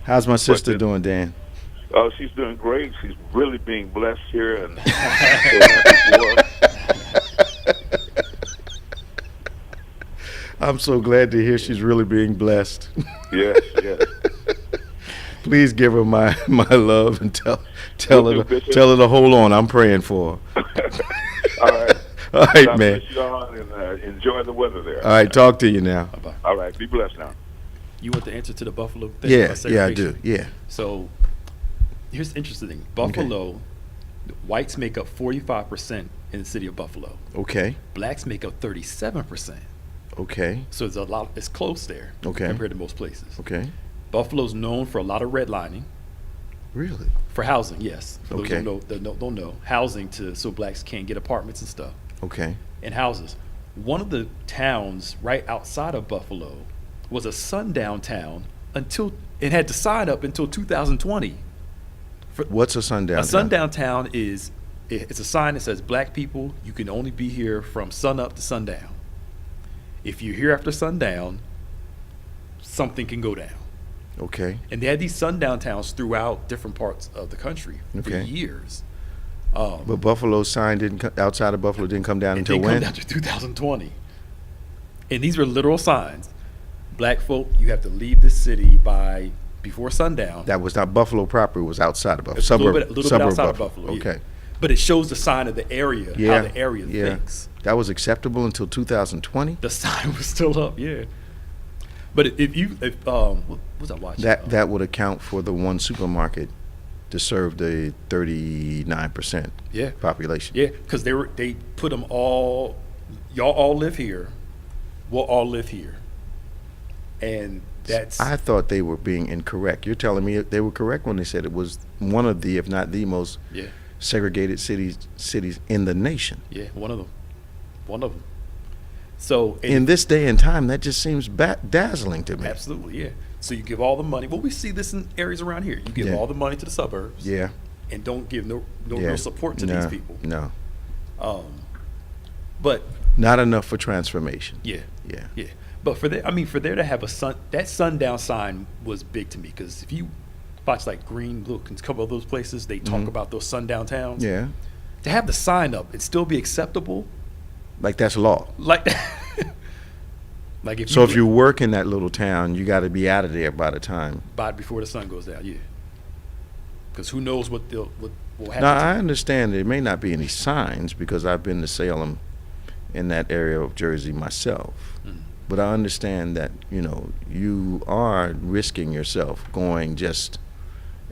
Speaker 5: How's my sister doing, Dan?
Speaker 8: oh, she's doing great. She's really being blessed here, and
Speaker 5: I'm so glad to hear she's really being blessed.
Speaker 8: yes, yes.
Speaker 5: Please give her my love and tell
Speaker 8: Will
Speaker 5: her
Speaker 8: do, Bishop.
Speaker 5: tell her to hold on. I'm praying for her.
Speaker 8: All right.
Speaker 5: All right,
Speaker 8: God
Speaker 5: man.
Speaker 8: bless you all, and enjoy the weather there.
Speaker 5: All right, talk to you now.
Speaker 6: bye-bye.
Speaker 8: All right, be blessed now.
Speaker 6: You want the answer to the Buffalo thing?
Speaker 5: Yeah,
Speaker 6: about
Speaker 5: yeah, I
Speaker 6: segregation?
Speaker 5: do. Yeah.
Speaker 6: So here's the interesting thing. Buffalo, whites make up 45% in the city of Buffalo.
Speaker 5: Okay.
Speaker 6: Blacks make up 37%.
Speaker 5: Okay.
Speaker 6: So it's a lot. It's close there
Speaker 5: Okay.
Speaker 6: compared to most places.
Speaker 5: Okay.
Speaker 6: Buffalo's known for a lot of redlining.
Speaker 5: Really?
Speaker 6: For housing, yes. For
Speaker 5: Okay.
Speaker 6: those who don't know, housing so blacks can't get apartments and stuff
Speaker 5: Okay.
Speaker 6: and houses. One of the towns right outside of Buffalo was a sundown town until it had to sign up until 2020.
Speaker 5: What's a sundown?
Speaker 6: A sundown town it's a sign that says black people, you can only be here from sun up to sundown. If you're here after sundown, something can go down.
Speaker 5: Okay.
Speaker 6: And they had these sundown towns throughout different parts of the country for
Speaker 5: Okay.
Speaker 6: years.
Speaker 5: But Buffalo's sign outside of Buffalo didn't come down
Speaker 6: It
Speaker 5: until
Speaker 6: didn't come
Speaker 5: when?
Speaker 6: down to 2020. And these were literal signs. Black folk, you have to leave the city before sundown.
Speaker 5: That was not Buffalo proper. It was outside of Buffalo.
Speaker 6: It's a little bit
Speaker 5: suburb
Speaker 6: outside of Buffalo. Yeah.
Speaker 5: Okay.
Speaker 6: But it shows the sign of the area,
Speaker 5: Yeah.
Speaker 6: how the area
Speaker 5: Yeah.
Speaker 6: thinks.
Speaker 5: That was acceptable until 2020.
Speaker 6: The sign was still up, yeah. But what was I watching?
Speaker 5: That would account for the one supermarket to serve the 39%
Speaker 6: Yeah.
Speaker 5: population.
Speaker 6: Yeah, because they put them all. Y'all all live here. We'll all live here. And that's
Speaker 5: I thought they were being incorrect. You're telling me they were correct when they said it was one of the, if not the most
Speaker 6: yeah,
Speaker 5: segregated cities in the nation.
Speaker 6: yeah, one of them. So
Speaker 5: In this day and time, that just seems dazzling to me.
Speaker 6: absolutely, yeah. So you give all the money. Well, we see this in areas around here. You give
Speaker 5: Yeah.
Speaker 6: all the money to the suburbs,
Speaker 5: Yeah.
Speaker 6: and don't give no
Speaker 5: Yeah.
Speaker 6: real support to
Speaker 5: No,
Speaker 6: these people.
Speaker 5: No.
Speaker 6: But
Speaker 5: Not enough for transformation.
Speaker 6: yeah,
Speaker 5: Yeah.
Speaker 6: yeah. But for there to have that sundown sign was big to me, because if you watch like Green Look and a couple of those places, they talk about those sundown towns.
Speaker 5: Mm-hmm. Yeah.
Speaker 6: To have the sign up and still be acceptable,
Speaker 5: Like that's law.
Speaker 6: like like if
Speaker 5: So
Speaker 6: you
Speaker 5: if you work in that little town, you got to be out of there by the time.
Speaker 6: buy it before the sun goes down, yeah. Because who knows what will happen.
Speaker 5: Now,
Speaker 6: to
Speaker 5: I understand there may not be any signs because I've been to Salem in that area of Jersey myself.
Speaker 6: Mhm.
Speaker 5: But I understand that, you are risking yourself going just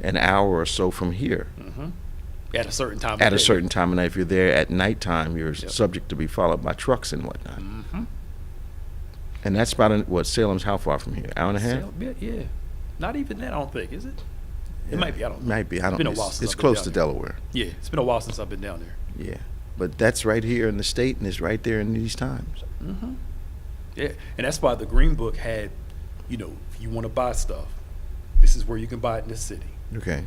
Speaker 5: an hour or so from here.
Speaker 6: Mhm. At a certain time.
Speaker 5: At
Speaker 6: of
Speaker 5: a
Speaker 6: day.
Speaker 5: certain time, and if you're there at nighttime, you're
Speaker 6: Yep.
Speaker 5: subject to be followed by trucks and whatnot.
Speaker 6: Mhm.
Speaker 5: Mm-hmm. And that's about, Salem's how far from here? Hour and a half?
Speaker 6: Yeah. Not even that, I don't think, is it?
Speaker 5: Yeah.
Speaker 6: It might be, I don't know.
Speaker 5: Might be, I don't
Speaker 6: It's been
Speaker 5: know.
Speaker 6: a while since
Speaker 5: It's
Speaker 6: I've been
Speaker 5: close
Speaker 6: down
Speaker 5: to
Speaker 6: there.
Speaker 5: Delaware.
Speaker 6: Yeah, it's been a while since I've been down there.
Speaker 5: Yeah. But that's right here in the state, and it's right there in these times.
Speaker 6: Mm-hmm. Yeah, and that's why the Green Book had, if you want to buy stuff, this is where you can buy it in the city.
Speaker 5: Okay.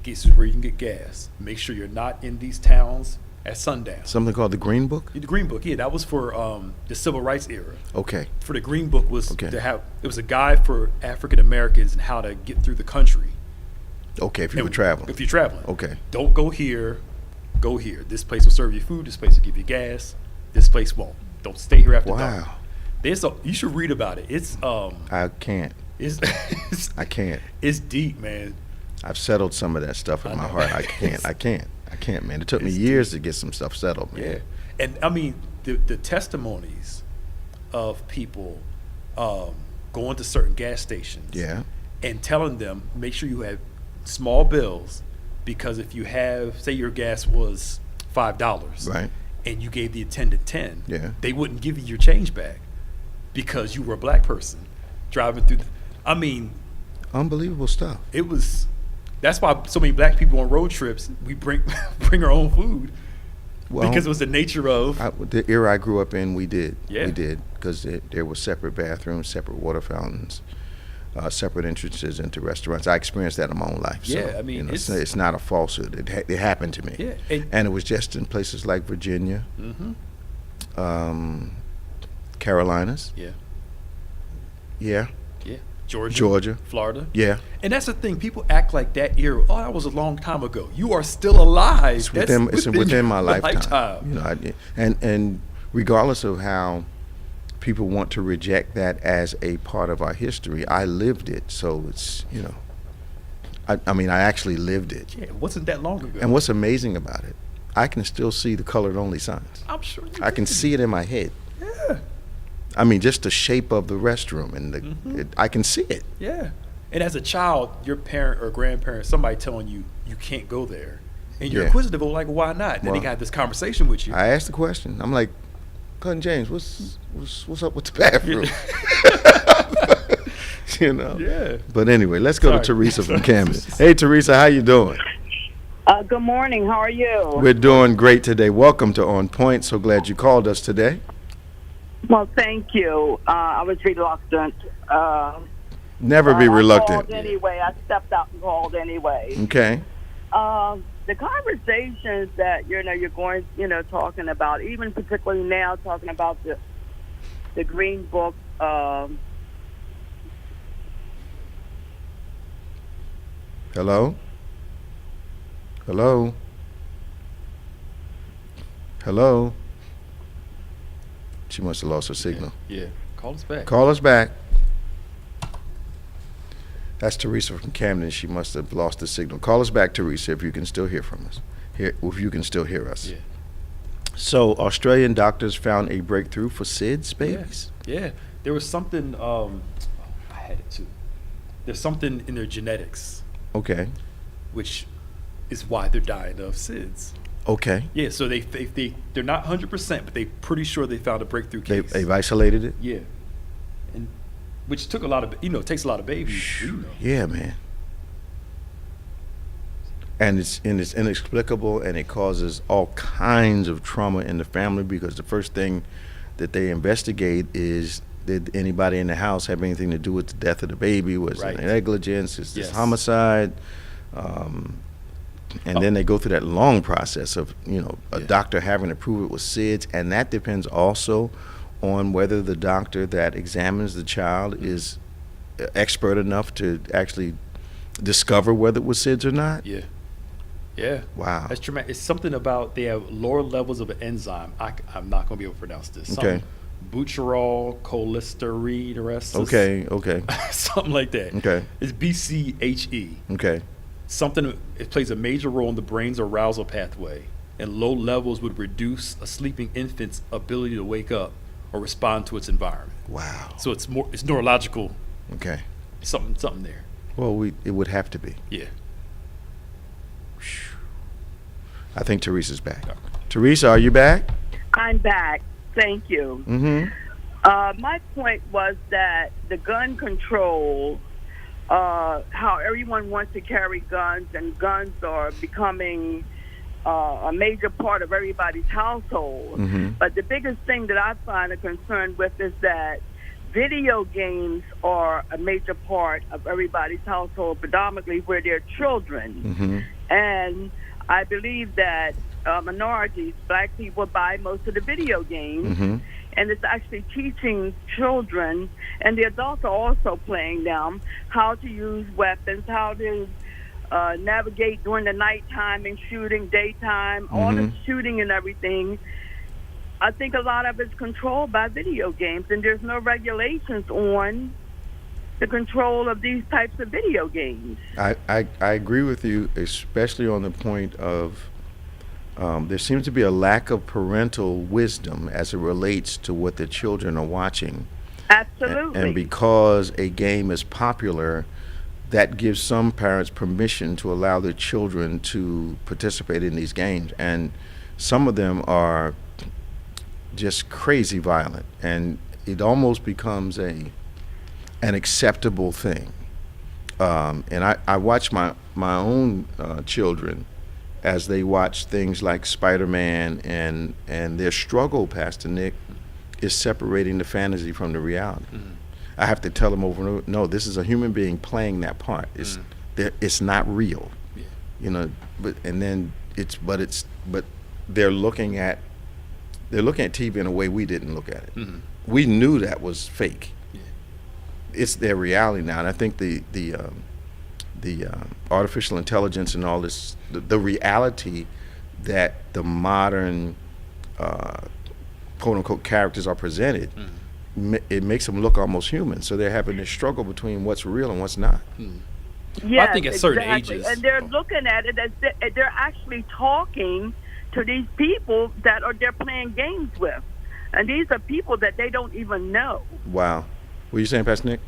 Speaker 6: This is where you can get gas. Make sure you're not in these towns at sundown.
Speaker 5: Something called the Green Book?
Speaker 6: The Green Book, yeah, that was for the Civil Rights era.
Speaker 5: Okay.
Speaker 6: For the Green Book was
Speaker 5: Okay.
Speaker 6: it was a guide for African Americans and how to get through the country.
Speaker 5: Okay, if you were
Speaker 6: And
Speaker 5: traveling.
Speaker 6: If you're traveling.
Speaker 5: Okay.
Speaker 6: Don't go here, go here. This place will serve you food, this place will give you gas, this place won't. Don't stay here after dark.
Speaker 5: Wow.
Speaker 6: You should read about it. It's
Speaker 5: I can't. I can't.
Speaker 6: It's deep, man.
Speaker 5: I've settled some of that stuff in
Speaker 6: I
Speaker 5: my
Speaker 6: know.
Speaker 5: heart. I can't, man. It took me
Speaker 6: It's
Speaker 5: years to get some stuff settled, man.
Speaker 6: Yeah. And I mean the testimonies of people going to certain gas stations
Speaker 5: Yeah.
Speaker 6: and telling them make sure you have small bills, because if you have, say your gas was $5,
Speaker 5: Right.
Speaker 6: and you gave the attendant 10,
Speaker 5: Yeah.
Speaker 6: they wouldn't give you your change back because you were a black person driving through. I mean,
Speaker 5: Unbelievable stuff.
Speaker 6: it was. That's why so many black people on road trips, we bring our own food,
Speaker 5: Well,
Speaker 6: because it was the nature of.
Speaker 5: the era I grew up in, we did.
Speaker 6: Yeah.
Speaker 5: We did, because there were separate bathrooms, separate water fountains, separate entrances into restaurants. I experienced that in my own life.
Speaker 6: Yeah,
Speaker 5: so,
Speaker 6: I mean,
Speaker 5: it's not a falsehood. It happened to me.
Speaker 6: Yeah,
Speaker 5: and it was just in places like Virginia,
Speaker 6: Mm-hmm.
Speaker 5: Carolinas.
Speaker 6: Yeah.
Speaker 5: Yeah.
Speaker 6: Yeah. Georgia.
Speaker 5: Georgia.
Speaker 6: Florida.
Speaker 5: Yeah.
Speaker 6: And that's the thing. People act like that era. Oh, that was a long time ago. You are still alive.
Speaker 5: It's within my
Speaker 6: your
Speaker 5: lifetime. And regardless of how people want to reject that as a part of our history, I lived it. So it's, I mean, I actually lived it.
Speaker 6: Yeah, it wasn't that long ago.
Speaker 5: And what's amazing about it, I can still see the colored only signs.
Speaker 6: I'm sure
Speaker 5: I can see it in my head.
Speaker 6: Yeah.
Speaker 5: I mean, just the shape of the restroom, and I can see it.
Speaker 6: Yeah. And as a child, your parent or grandparent, somebody telling you you can't go there, and you're
Speaker 5: Yeah.
Speaker 6: inquisitive, like, why not? And then they
Speaker 5: Well,
Speaker 6: got this conversation with you.
Speaker 5: I asked the question. I'm like, Cousin James, what's up with the bathroom?
Speaker 6: Yeah.
Speaker 5: But anyway, let's go to
Speaker 6: Sorry.
Speaker 5: Teresa from Camden. Hey, Teresa, how you doing?
Speaker 9: Good morning. How are you?
Speaker 5: We're doing great today. Welcome to On Point. So glad you called us today.
Speaker 9: Well, thank you. I was reluctant.
Speaker 5: Never be
Speaker 9: I
Speaker 5: reluctant.
Speaker 9: called anyway. I stepped out and called anyway.
Speaker 5: Okay.
Speaker 9: The conversations that you're going, talking about, even particularly now, talking about the Green Book.
Speaker 5: Hello? Hello? Hello? She must have lost her signal.
Speaker 6: Yeah. Call us back.
Speaker 5: Call us back. That's Teresa from Camden. She must have lost the signal. Call us back, Teresa, if you can still hear from us. If you can still hear us.
Speaker 6: Yeah.
Speaker 5: So, Australian doctors found a breakthrough for SIDS babies?
Speaker 6: Yeah. There was something, I had it too. There's something in their genetics,
Speaker 5: Okay.
Speaker 6: which is why they're dying of SIDS.
Speaker 5: Okay.
Speaker 6: Yeah, so they're not 100%, but they're pretty sure they found a breakthrough case.
Speaker 5: They've isolated it?
Speaker 6: Yeah. And which took a lot of, it takes a lot of babies.
Speaker 5: Yeah, man. And it's inexplicable, and it causes all kinds of trauma in the family, because the first thing that they investigate is, did anybody in the house have anything to do with the death of the baby? Was
Speaker 6: Right.
Speaker 5: it negligence? Is this
Speaker 6: Yes.
Speaker 5: homicide? And then they go through that long process of, a
Speaker 6: Yeah.
Speaker 5: doctor having to prove it was SIDS, and that depends also on whether the doctor that examines the child is expert enough to actually discover whether it was SIDS or not.
Speaker 6: Yeah. Yeah.
Speaker 5: Wow.
Speaker 6: That's traumatic. It's something about they have lower levels of an enzyme. I'm not going to be able to pronounce this.
Speaker 5: Okay.
Speaker 6: Butyryl cholesterol.
Speaker 5: Okay.
Speaker 6: Something like that.
Speaker 5: Okay.
Speaker 6: It's BCHE.
Speaker 5: Okay.
Speaker 6: It plays a major role in the brain's arousal pathway, and low levels would reduce a sleeping infant's ability to wake up or respond to its environment.
Speaker 5: Wow.
Speaker 6: So it's neurological,
Speaker 5: Okay.
Speaker 6: something there.
Speaker 5: Well, it would have to be.
Speaker 6: Yeah.
Speaker 5: I think Teresa's back. Teresa, are you back?
Speaker 9: I'm back. Thank you.
Speaker 5: Mm-hmm.
Speaker 9: My point was that the gun control, how everyone wants to carry guns, and guns are becoming a major part of everybody's household. But the biggest thing that I find a concern with is that video games are a major part of everybody's household, predominantly where they're children. And I believe that minorities, black people, buy most of the video games. And it's actually teaching children, and the adults are also playing them, how to use weapons, how to navigate during the nighttime and shooting, daytime, all the shooting and everything. I think a lot of it's controlled by video games, and there's no regulations on the control of these types of video games.
Speaker 5: I agree with you, especially on the point of there seems to be a lack of parental wisdom as it relates to what the children are watching.
Speaker 9: Absolutely.
Speaker 5: And because a game is popular, that gives some parents permission to allow their children to participate in these games. And some of them are just crazy violent, and it almost becomes an acceptable thing. And I watch my own children as they watch things like Spider-Man, and their struggle, Pastor Nick, is separating the fantasy from the reality. I have to tell them over and over, no, this is a human being playing that part. It's not real, you know. But they're looking at TV in a way we didn't look at it. We knew that was fake. It's their reality now, and I think the artificial intelligence and all this, the reality that the modern quote unquote characters are presented, it makes them look almost human. So they're having this struggle between what's real and what's not.
Speaker 9: Yes,
Speaker 6: I think at certain
Speaker 9: exactly.
Speaker 6: ages,
Speaker 9: and they're looking at it as they're actually talking to these people that they're playing games with, and these are people that they don't even know.
Speaker 5: Wow. What are you saying, Pastor Nick?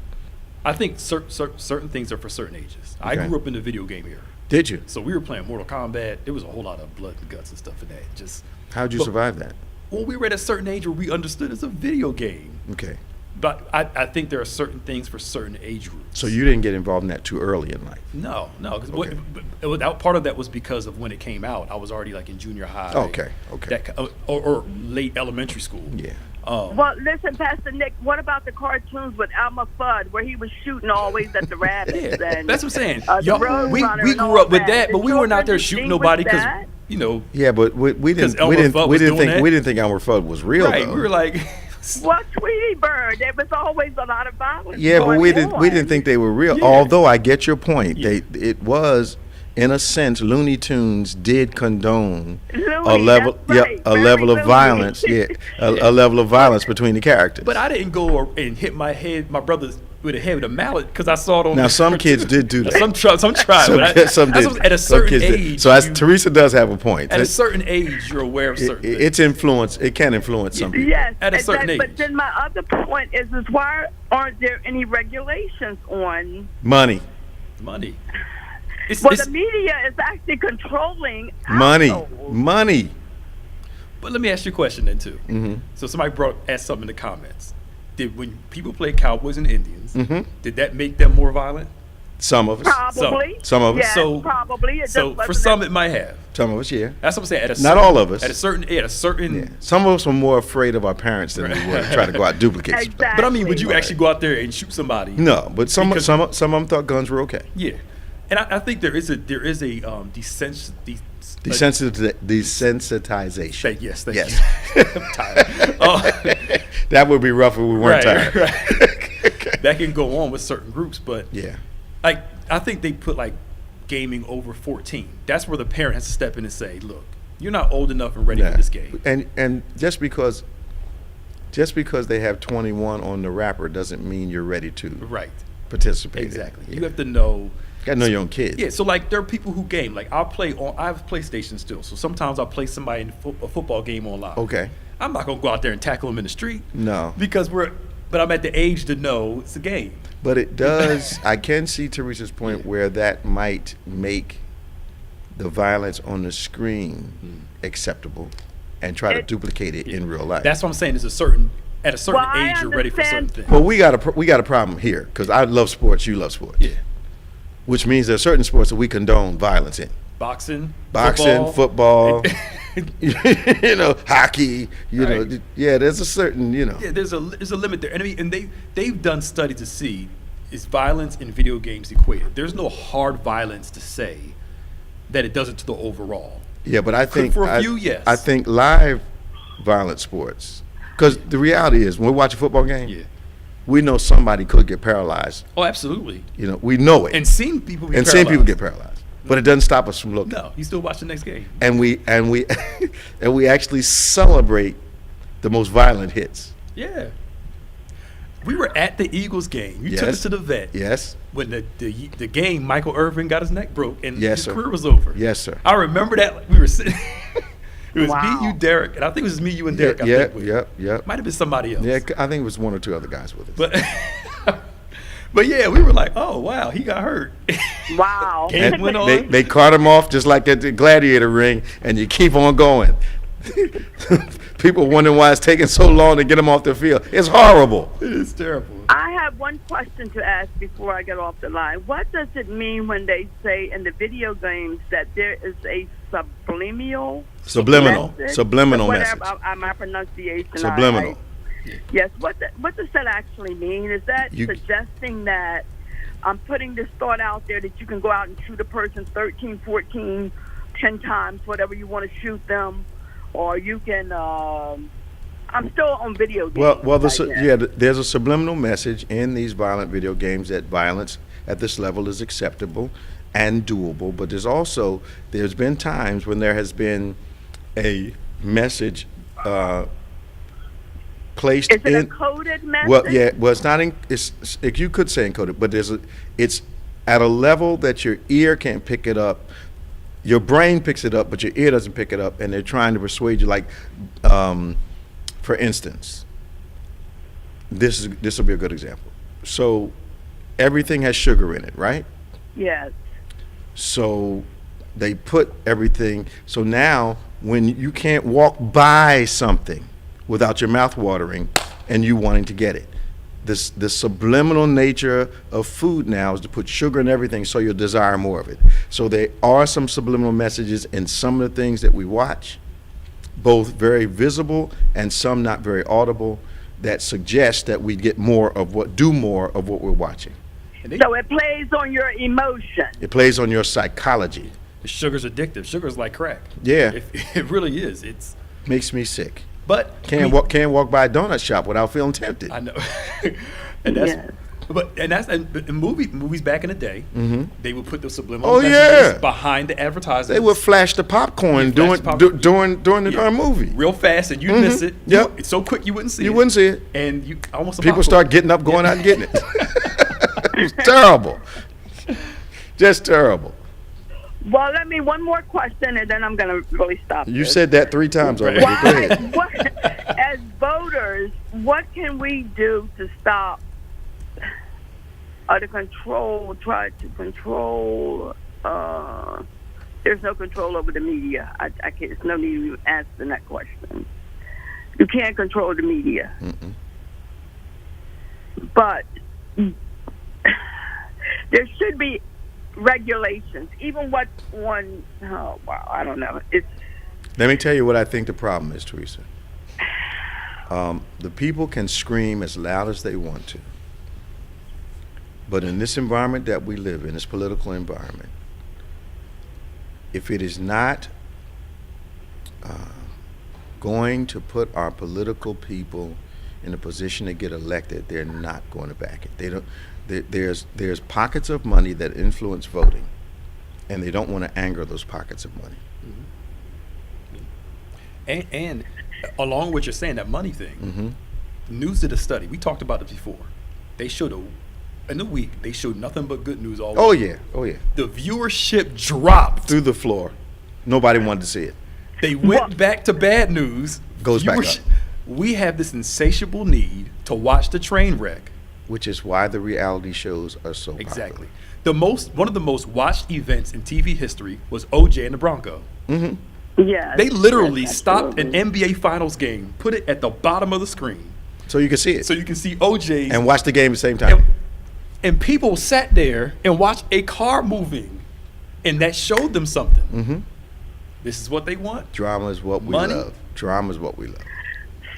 Speaker 6: I think certain things are for certain ages. I
Speaker 5: Okay.
Speaker 6: grew up in the video game era.
Speaker 5: Did you?
Speaker 6: So we were playing Mortal Kombat. There was a whole lot of blood and guts and stuff in that.
Speaker 5: How'd you survive that?
Speaker 6: Well, we were at a certain age where we understood it's a video game.
Speaker 5: Okay.
Speaker 6: But I think there are certain things for certain age groups.
Speaker 5: So you didn't get involved in that too early in life?
Speaker 6: No, because
Speaker 5: Okay.
Speaker 6: part of that was because of when it came out. I was already like in junior high.
Speaker 5: Okay.
Speaker 6: Or late elementary school.
Speaker 5: Yeah.
Speaker 9: Well, listen, Pastor Nick, what about the cartoons with Elmer Fudd, where he was shooting always at the rabbits?
Speaker 6: Yeah,
Speaker 9: and
Speaker 6: that's what I'm saying.
Speaker 9: the
Speaker 6: We
Speaker 9: Roadrunner and
Speaker 6: grew
Speaker 9: all
Speaker 6: up with that, but
Speaker 9: The
Speaker 6: we weren't out there
Speaker 9: children
Speaker 6: shooting nobody because,
Speaker 9: distinguish
Speaker 6: you know.
Speaker 5: Yeah, but we didn't
Speaker 6: Elmer Fudd was doing that.
Speaker 5: we didn't think Elmer Fudd was real,
Speaker 6: Right,
Speaker 5: though.
Speaker 6: we were like,
Speaker 9: Well, Tweety Bird, there was always a lot of violence.
Speaker 5: Yeah, but
Speaker 9: going
Speaker 5: we didn't
Speaker 9: on.
Speaker 5: think they were real.
Speaker 6: Yeah.
Speaker 5: Although I get your point.
Speaker 6: Yeah.
Speaker 5: It was, in a sense, Looney Tunes did condone a
Speaker 9: Looney,
Speaker 5: level
Speaker 9: that's right.
Speaker 5: a
Speaker 9: Very
Speaker 5: level of
Speaker 9: Looney.
Speaker 5: violence. A level of violence between the characters.
Speaker 6: but I didn't go and hit my brother with a head with a mallet because I saw it on.
Speaker 5: Now some kids did do that.
Speaker 6: Some tried,
Speaker 5: Some
Speaker 6: but
Speaker 5: some
Speaker 6: that's
Speaker 5: did.
Speaker 6: what- at a
Speaker 5: Some
Speaker 6: certain
Speaker 5: kids did.
Speaker 6: age.
Speaker 5: So Teresa does have a point.
Speaker 6: At a certain age, you're aware of certain things.
Speaker 5: It's influence. It can influence some people.
Speaker 9: Yes,
Speaker 6: At a certain
Speaker 9: but
Speaker 6: age.
Speaker 9: then my other point is why aren't there any regulations on?
Speaker 5: Money.
Speaker 6: Money.
Speaker 9: Well, the media is actually controlling
Speaker 5: Money.
Speaker 9: households.
Speaker 5: Money.
Speaker 6: But let me ask you a question then too.
Speaker 5: Mm-hmm.
Speaker 6: So somebody asked something in the comments. When people play Cowboys and Indians, did that make them more violent?
Speaker 5: Some of us.
Speaker 9: Probably.
Speaker 5: Some of us.
Speaker 9: Yes,
Speaker 6: So-
Speaker 9: probably. It
Speaker 6: So
Speaker 9: just
Speaker 6: for
Speaker 9: wasn't
Speaker 6: some,
Speaker 9: that-
Speaker 6: it might have.
Speaker 5: Some of us, yeah.
Speaker 6: That's what I'm saying.
Speaker 5: Not all of us.
Speaker 6: At a certain.
Speaker 5: Yeah. Some of us were more afraid of our parents than we were to try to go out and duplicate stuff.
Speaker 9: Exactly.
Speaker 6: But I mean, would you actually go out there and shoot somebody?
Speaker 5: No, but some
Speaker 6: Because-
Speaker 5: of them thought guns were okay.
Speaker 6: Yeah, and I think there is a
Speaker 5: Desensitization.
Speaker 6: Yes, thank
Speaker 5: Yes.
Speaker 6: you. I'm tired.
Speaker 5: That would be rough if we weren't tired.
Speaker 6: Right. That can go on with certain groups, but
Speaker 5: Yeah.
Speaker 6: like I think they put like gaming over 14. That's where the parent has to step in and say, "Look, you're not old enough and ready
Speaker 5: Yeah.
Speaker 6: for this game."
Speaker 5: And just because they have 21 on the wrapper doesn't mean you're ready to
Speaker 6: Right.
Speaker 5: participate.
Speaker 6: Exactly.
Speaker 5: Yeah.
Speaker 6: You have to know.
Speaker 5: Got to know your own kids.
Speaker 6: Yeah, so like there are people who game. Like I have PlayStation still, so sometimes I'll play somebody in a football game online.
Speaker 5: Okay.
Speaker 6: I'm not gonna go out there and tackle them in the street.
Speaker 5: No.
Speaker 6: Because but I'm at the age to know it's a game.
Speaker 5: But it does. I can see Teresa's point where that might make the violence on the screen acceptable, and try to duplicate it in real life.
Speaker 6: That's what I'm saying. There's a certain At a certain
Speaker 9: Well, I
Speaker 6: age, you're ready for certain
Speaker 9: understand-
Speaker 6: things.
Speaker 5: Well, we got a problem here because I love sports. You love sports.
Speaker 6: Yeah.
Speaker 5: Which means there are certain sports that we condone violence in.
Speaker 6: Boxing,
Speaker 5: Football. Hockey.
Speaker 6: Right.
Speaker 5: There's a certain.
Speaker 6: Yeah, there's a limit there, and they've done studies to see is violence in video games equated. There's no hard violence to say that it does it to the overall.
Speaker 5: Yeah, but I think
Speaker 6: for a few, yes.
Speaker 5: I think live violent sports, because the reality is when we watch a football game,
Speaker 6: Yeah.
Speaker 5: we know somebody could get paralyzed.
Speaker 6: Oh, absolutely.
Speaker 5: We know it,
Speaker 6: And seeing people
Speaker 5: and seeing people get paralyzed, but it doesn't stop us from looking.
Speaker 6: No, you still watch the next game.
Speaker 5: And we and we actually celebrate the most violent hits.
Speaker 6: Yeah. We were at the Eagles game. You took
Speaker 5: Yes.
Speaker 6: us to the vet.
Speaker 5: Yes.
Speaker 6: When the game, Michael Irvin got his neck broke and
Speaker 5: Yes,
Speaker 6: his
Speaker 5: sir.
Speaker 6: career was over.
Speaker 5: Yes, sir.
Speaker 6: I remember that we were sitting. It was
Speaker 9: Wow.
Speaker 6: me, you, Derek, and I think it was me, you, and Derek. I think with.
Speaker 5: Yep.
Speaker 6: Might have been somebody else.
Speaker 5: Yeah, I think it was one or two other guys with us.
Speaker 6: But yeah, we were like, oh wow, he got hurt.
Speaker 9: Wow.
Speaker 6: Game went on.
Speaker 5: They cart him off just like at the gladiator ring, and you keep on going. People wondering why it's taking so long to get them off the field. It's horrible.
Speaker 6: It is terrible.
Speaker 9: I have one question to ask before I get off the line. What does it mean when they say in the video games that there is a subliminal message? Whatever,
Speaker 5: message.
Speaker 9: My pronunciation.
Speaker 5: Subliminal.
Speaker 9: Yes. What does that actually mean? Is that suggesting that I'm putting this thought out there that you can go out and shoot a person 13, 14, 10 times, whatever you want to shoot them, or you can... I'm still on video games.
Speaker 5: Well, there's a subliminal message in these violent video games that violence at this level is acceptable and doable. But there's been times when there has been a message placed in.
Speaker 9: Is it a coded message?
Speaker 5: Well, yeah. Well, it's not. You could say encoded, but it's at a level that your ear can't pick it up. Your brain picks it up, but your ear doesn't pick it up, and they're trying to persuade you. Like, for instance, this will be a good example. So, everything has sugar in it, right?
Speaker 9: Yes.
Speaker 5: So, they put everything. So now, when you can't walk by something without your mouth watering and you wanting to get it, the subliminal nature of food now is to put sugar in everything so you'll desire more of it. So there are some subliminal messages in some of the things that we watch, both very visible and some not very audible, that suggest that we do more of what we're watching.
Speaker 9: So it plays on your emotion.
Speaker 5: It plays on your psychology.
Speaker 6: Sugar's addictive. Sugar's like crack.
Speaker 5: Yeah.
Speaker 6: It really is. It's
Speaker 5: makes me sick.
Speaker 6: But
Speaker 5: can't walk by a donut shop without feeling tempted.
Speaker 6: I know. And movies back in the day, they would put the subliminal messages behind the advertisements.
Speaker 5: They would flash the popcorn during the darn movie.
Speaker 6: Real fast, and you'd miss it.
Speaker 5: Yep.
Speaker 6: It's so quick you wouldn't see it.
Speaker 5: You wouldn't see it.
Speaker 6: And you almost
Speaker 5: people start getting up, going out and getting it. It's terrible. Just terrible.
Speaker 9: Well, one more question, and then I'm going to really stop.
Speaker 5: You said that 3 times already. Go ahead.
Speaker 9: As voters, what can we do to stop try to control, there's no control over the media. I can't, there's no need to even answer that question. You can't control the media.
Speaker 5: Mm-mm.
Speaker 9: But there should be regulations, even I don't know.
Speaker 5: Let me tell you what I think the problem is, Teresa. The people can scream as loud as they want to, but in this environment that we live in, this political environment, if it is not going to put our political people in a position to get elected, they're not going to back it. They don't. There's pockets of money that influence voting, and they don't want to anger those pockets of money.
Speaker 6: And along with what you're saying, that money thing, News did a study. We talked about it before. They showed in a week, they showed nothing but good news all week.
Speaker 5: Oh yeah.
Speaker 6: The viewership dropped
Speaker 5: through the floor. Nobody wanted to see it.
Speaker 6: They went back to bad news.
Speaker 5: Goes back up.
Speaker 6: We have this insatiable need to watch the train wreck.
Speaker 5: Which is why the reality shows are so popular.
Speaker 6: Exactly. One of the most watched events in TV history was OJ and the Bronco.
Speaker 9: Yeah.
Speaker 6: They literally stopped an NBA Finals game, put it at the bottom of the screen,
Speaker 5: So you can see it.
Speaker 6: So you can see OJ's.
Speaker 5: And watch the game at the same time.
Speaker 6: And people sat there and watched a car moving, and that showed them something.
Speaker 5: Mm-hmm.
Speaker 6: This is what they want.
Speaker 5: Drama is what we
Speaker 6: Money.
Speaker 5: love. Drama is what we love.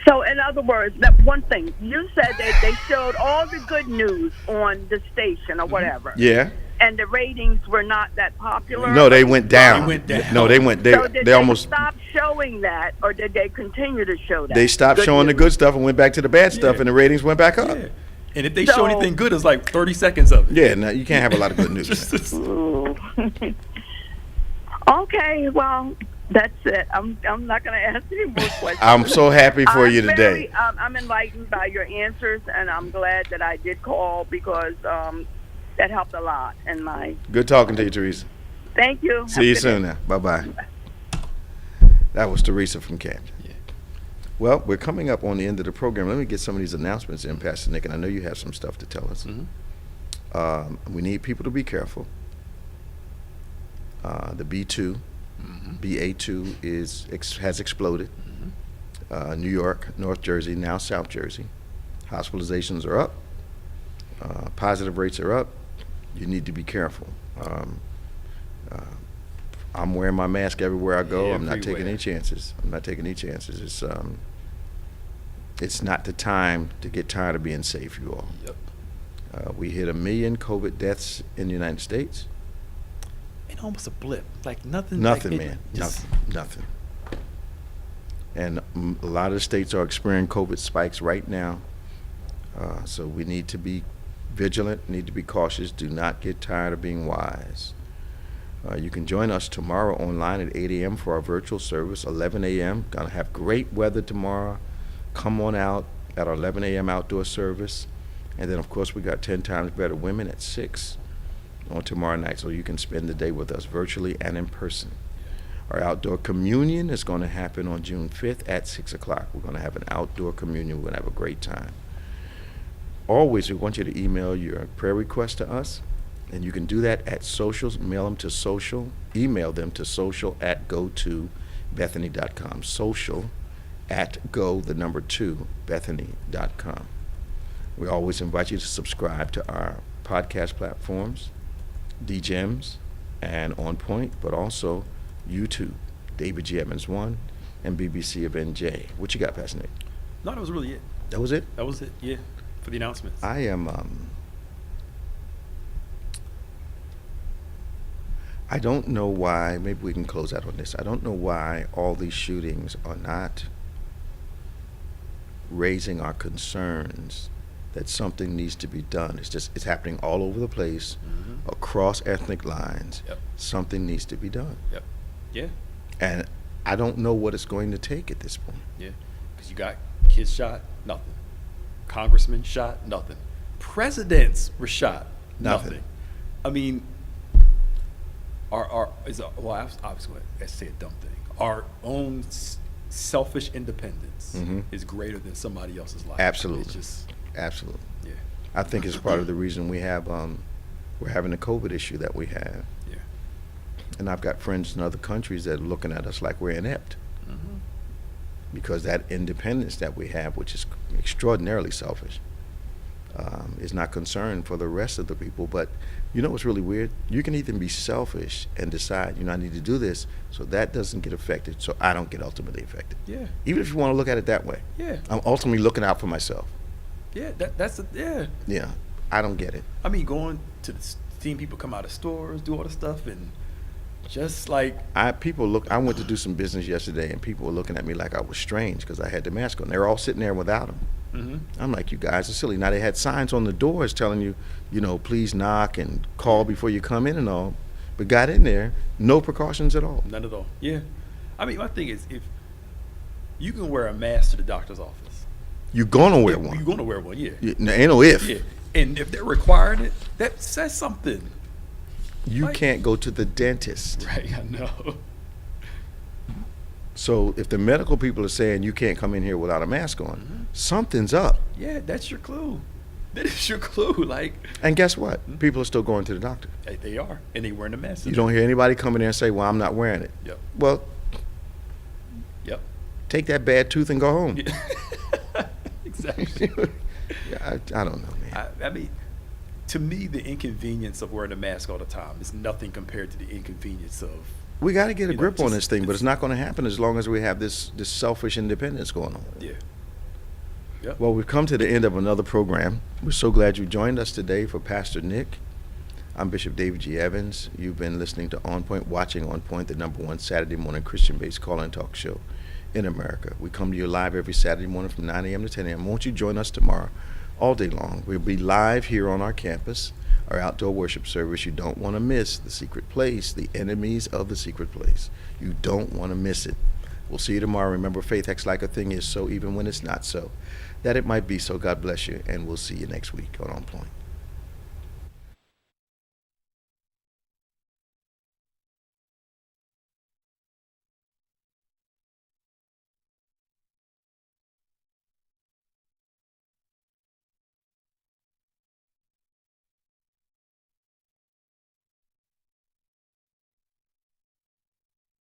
Speaker 9: So, in other words, that one thing you said that they showed all the good news on the station or whatever.
Speaker 5: Yeah.
Speaker 9: And the ratings were not that popular.
Speaker 5: No, they went down.
Speaker 6: They went down.
Speaker 5: No, they went.
Speaker 9: So did
Speaker 5: They almost.
Speaker 9: stop showing that, or did they continue to show that?
Speaker 5: They stopped
Speaker 9: Good
Speaker 5: showing the
Speaker 9: news?
Speaker 5: good stuff and went back to the bad stuff,
Speaker 6: Yeah.
Speaker 5: and the ratings went back up.
Speaker 6: Yeah. And if they
Speaker 9: So-
Speaker 6: show anything good, it's like 30 seconds of it.
Speaker 5: Yeah, no, you can't have a lot of good news.
Speaker 6: Just-
Speaker 9: Ooh. Okay, well, that's it. I'm not going to ask any more questions.
Speaker 5: I'm so happy for you today.
Speaker 9: I'm enlightened by your answers, and I'm glad that I did call because that helped a lot in my.
Speaker 5: Good talking to you, Teresa.
Speaker 9: Thank you.
Speaker 5: See you
Speaker 9: Have a good
Speaker 5: soon now. Bye-bye. That was Teresa from Camden.
Speaker 6: Yeah.
Speaker 5: Well, we're coming up on the end of the program. Let me get some of these announcements in, Pastor Nick, and I know you have some stuff to tell us.
Speaker 6: Mm-hmm.
Speaker 5: We need people to be careful. The B2, BA2 has exploded. New York, North Jersey, now South Jersey. Hospitalizations are up. Positive rates are up. You need to be careful. I'm wearing my mask everywhere I go. I'm not taking
Speaker 6: Everywhere.
Speaker 5: any chances. It's not the time to get tired of being safe, you all.
Speaker 6: Yep.
Speaker 5: We hit 1 million COVID deaths in the United States.
Speaker 6: It's almost a blip. Like nothing.
Speaker 5: Nothing,
Speaker 6: like it
Speaker 5: man.
Speaker 6: just-
Speaker 5: Nothing. And a lot of the states are experiencing COVID spikes right now. So we need to be vigilant, need to be cautious. Do not get tired of being wise. You can join us tomorrow online at 8 a.m. for our virtual service, 11 a.m. Going to have great weather tomorrow. Come on out at our 11 a.m. outdoor service. And then, of course, we got 10 Times Better Women at 6 on tomorrow night, so you can spend the day with us virtually and in person. Our outdoor communion is going to happen on June 5th at 6 o'clock. We're going to have an outdoor communion. We're going to have a great time. Always, we want you to email your prayer requests to us, and you can do that at socials. Mail them to social. Email them to social@go2bethany.com. social@go2bethany.com. We always invite you to subscribe to our podcast platforms, DGEMS and On Point, but also YouTube, David G. Evans 1 and BBC of NJ. What you got, Pastor Nick?
Speaker 6: No, that was really it.
Speaker 5: That was it?
Speaker 6: That was it. Yeah, for the announcements.
Speaker 5: I am, I don't know why, maybe we can close out on this. I don't know why all these shootings are not raising our concerns that something needs to be done. It's happening all over the place, across ethnic lines.
Speaker 6: Yep.
Speaker 5: Something needs to be done.
Speaker 6: Yep. Yeah.
Speaker 5: And I don't know what it's going to take at this point.
Speaker 6: Yeah. Because you got kids shot, nothing. Congressmen shot, nothing. Presidents were shot,
Speaker 5: Nothing.
Speaker 6: I mean, I was going to say a dumb thing. Our own selfish independence is greater than somebody else's life.
Speaker 5: Absolutely.
Speaker 6: It's just,
Speaker 5: Absolutely.
Speaker 6: yeah.
Speaker 5: I think it's part of the reason we have, we're having the COVID issue that we have.
Speaker 6: Yeah.
Speaker 5: And I've got friends in other countries that are looking at us like we're inept. Because that independence that we have, which is extraordinarily selfish, is not concerned for the rest of the people. But you know what's really weird? You can even be selfish and decide, I need to do this so that doesn't get affected, so I don't get ultimately affected.
Speaker 6: Yeah.
Speaker 5: Even if you want to look at it that way.
Speaker 6: Yeah.
Speaker 5: I'm ultimately looking out for myself.
Speaker 6: Yeah. Yeah.
Speaker 5: Yeah, I don't get it.
Speaker 6: I mean, going to seeing people come out of stores, do all the stuff, and just like
Speaker 5: I went to do some business yesterday, and people were looking at me like I was strange because I had the mask on. They were all sitting there without them. I'm like, you guys are silly. Now, they had signs on the doors telling you, please knock and call before you come in and all. But got in there, no precautions at all.
Speaker 6: none at all. Yeah. I mean, my thing is, if you can wear a mask to the doctor's office,
Speaker 5: You're going to wear one.
Speaker 6: you're going to wear one, yeah.
Speaker 5: Ain't no if.
Speaker 6: Yeah. And if they're requiring it, that says something.
Speaker 5: You
Speaker 6: Right.
Speaker 5: can't go to the dentist.
Speaker 6: Right, I know.
Speaker 5: So if the medical people are saying you can't come in here without a mask on, something's up.
Speaker 6: Yeah, that's your clue. That is your clue. Like,
Speaker 5: And guess what? People are still going to the doctor.
Speaker 6: they are. And they wearing the mask.
Speaker 5: You don't hear anybody come in there and say, well, I'm not wearing it.
Speaker 6: Yep.
Speaker 5: Well,
Speaker 6: Yep.
Speaker 5: take that bad tooth and go home.
Speaker 6: Yeah.
Speaker 5: Yeah, I don't know, man.
Speaker 6: I mean, to me, the inconvenience of wearing a mask all the time is nothing compared to the inconvenience of.
Speaker 5: We got to get a grip on
Speaker 6: just-
Speaker 5: this thing, but it's not going to happen as long as we have this selfish independence going on.
Speaker 6: Yeah. Yep.
Speaker 5: Well, we've come to the end of another program. We're so glad you joined us today. For Pastor Nick, I'm Bishop David G. Evans. You've been listening to On Point, watching On Point, the #1 Saturday morning Christian-based call-in talk show in America. We come to you live every Saturday morning from 9 a.m. to 10 a.m. Won't you join us tomorrow all day long? We'll be live here on our campus, our outdoor worship service. You don't want to miss the secret place, the enemies of the secret place. You don't want to miss it. We'll see you tomorrow. Remember, faith acts like a thing is so even when it's not so, that it might be so. God bless you, and we'll see you next week on Point.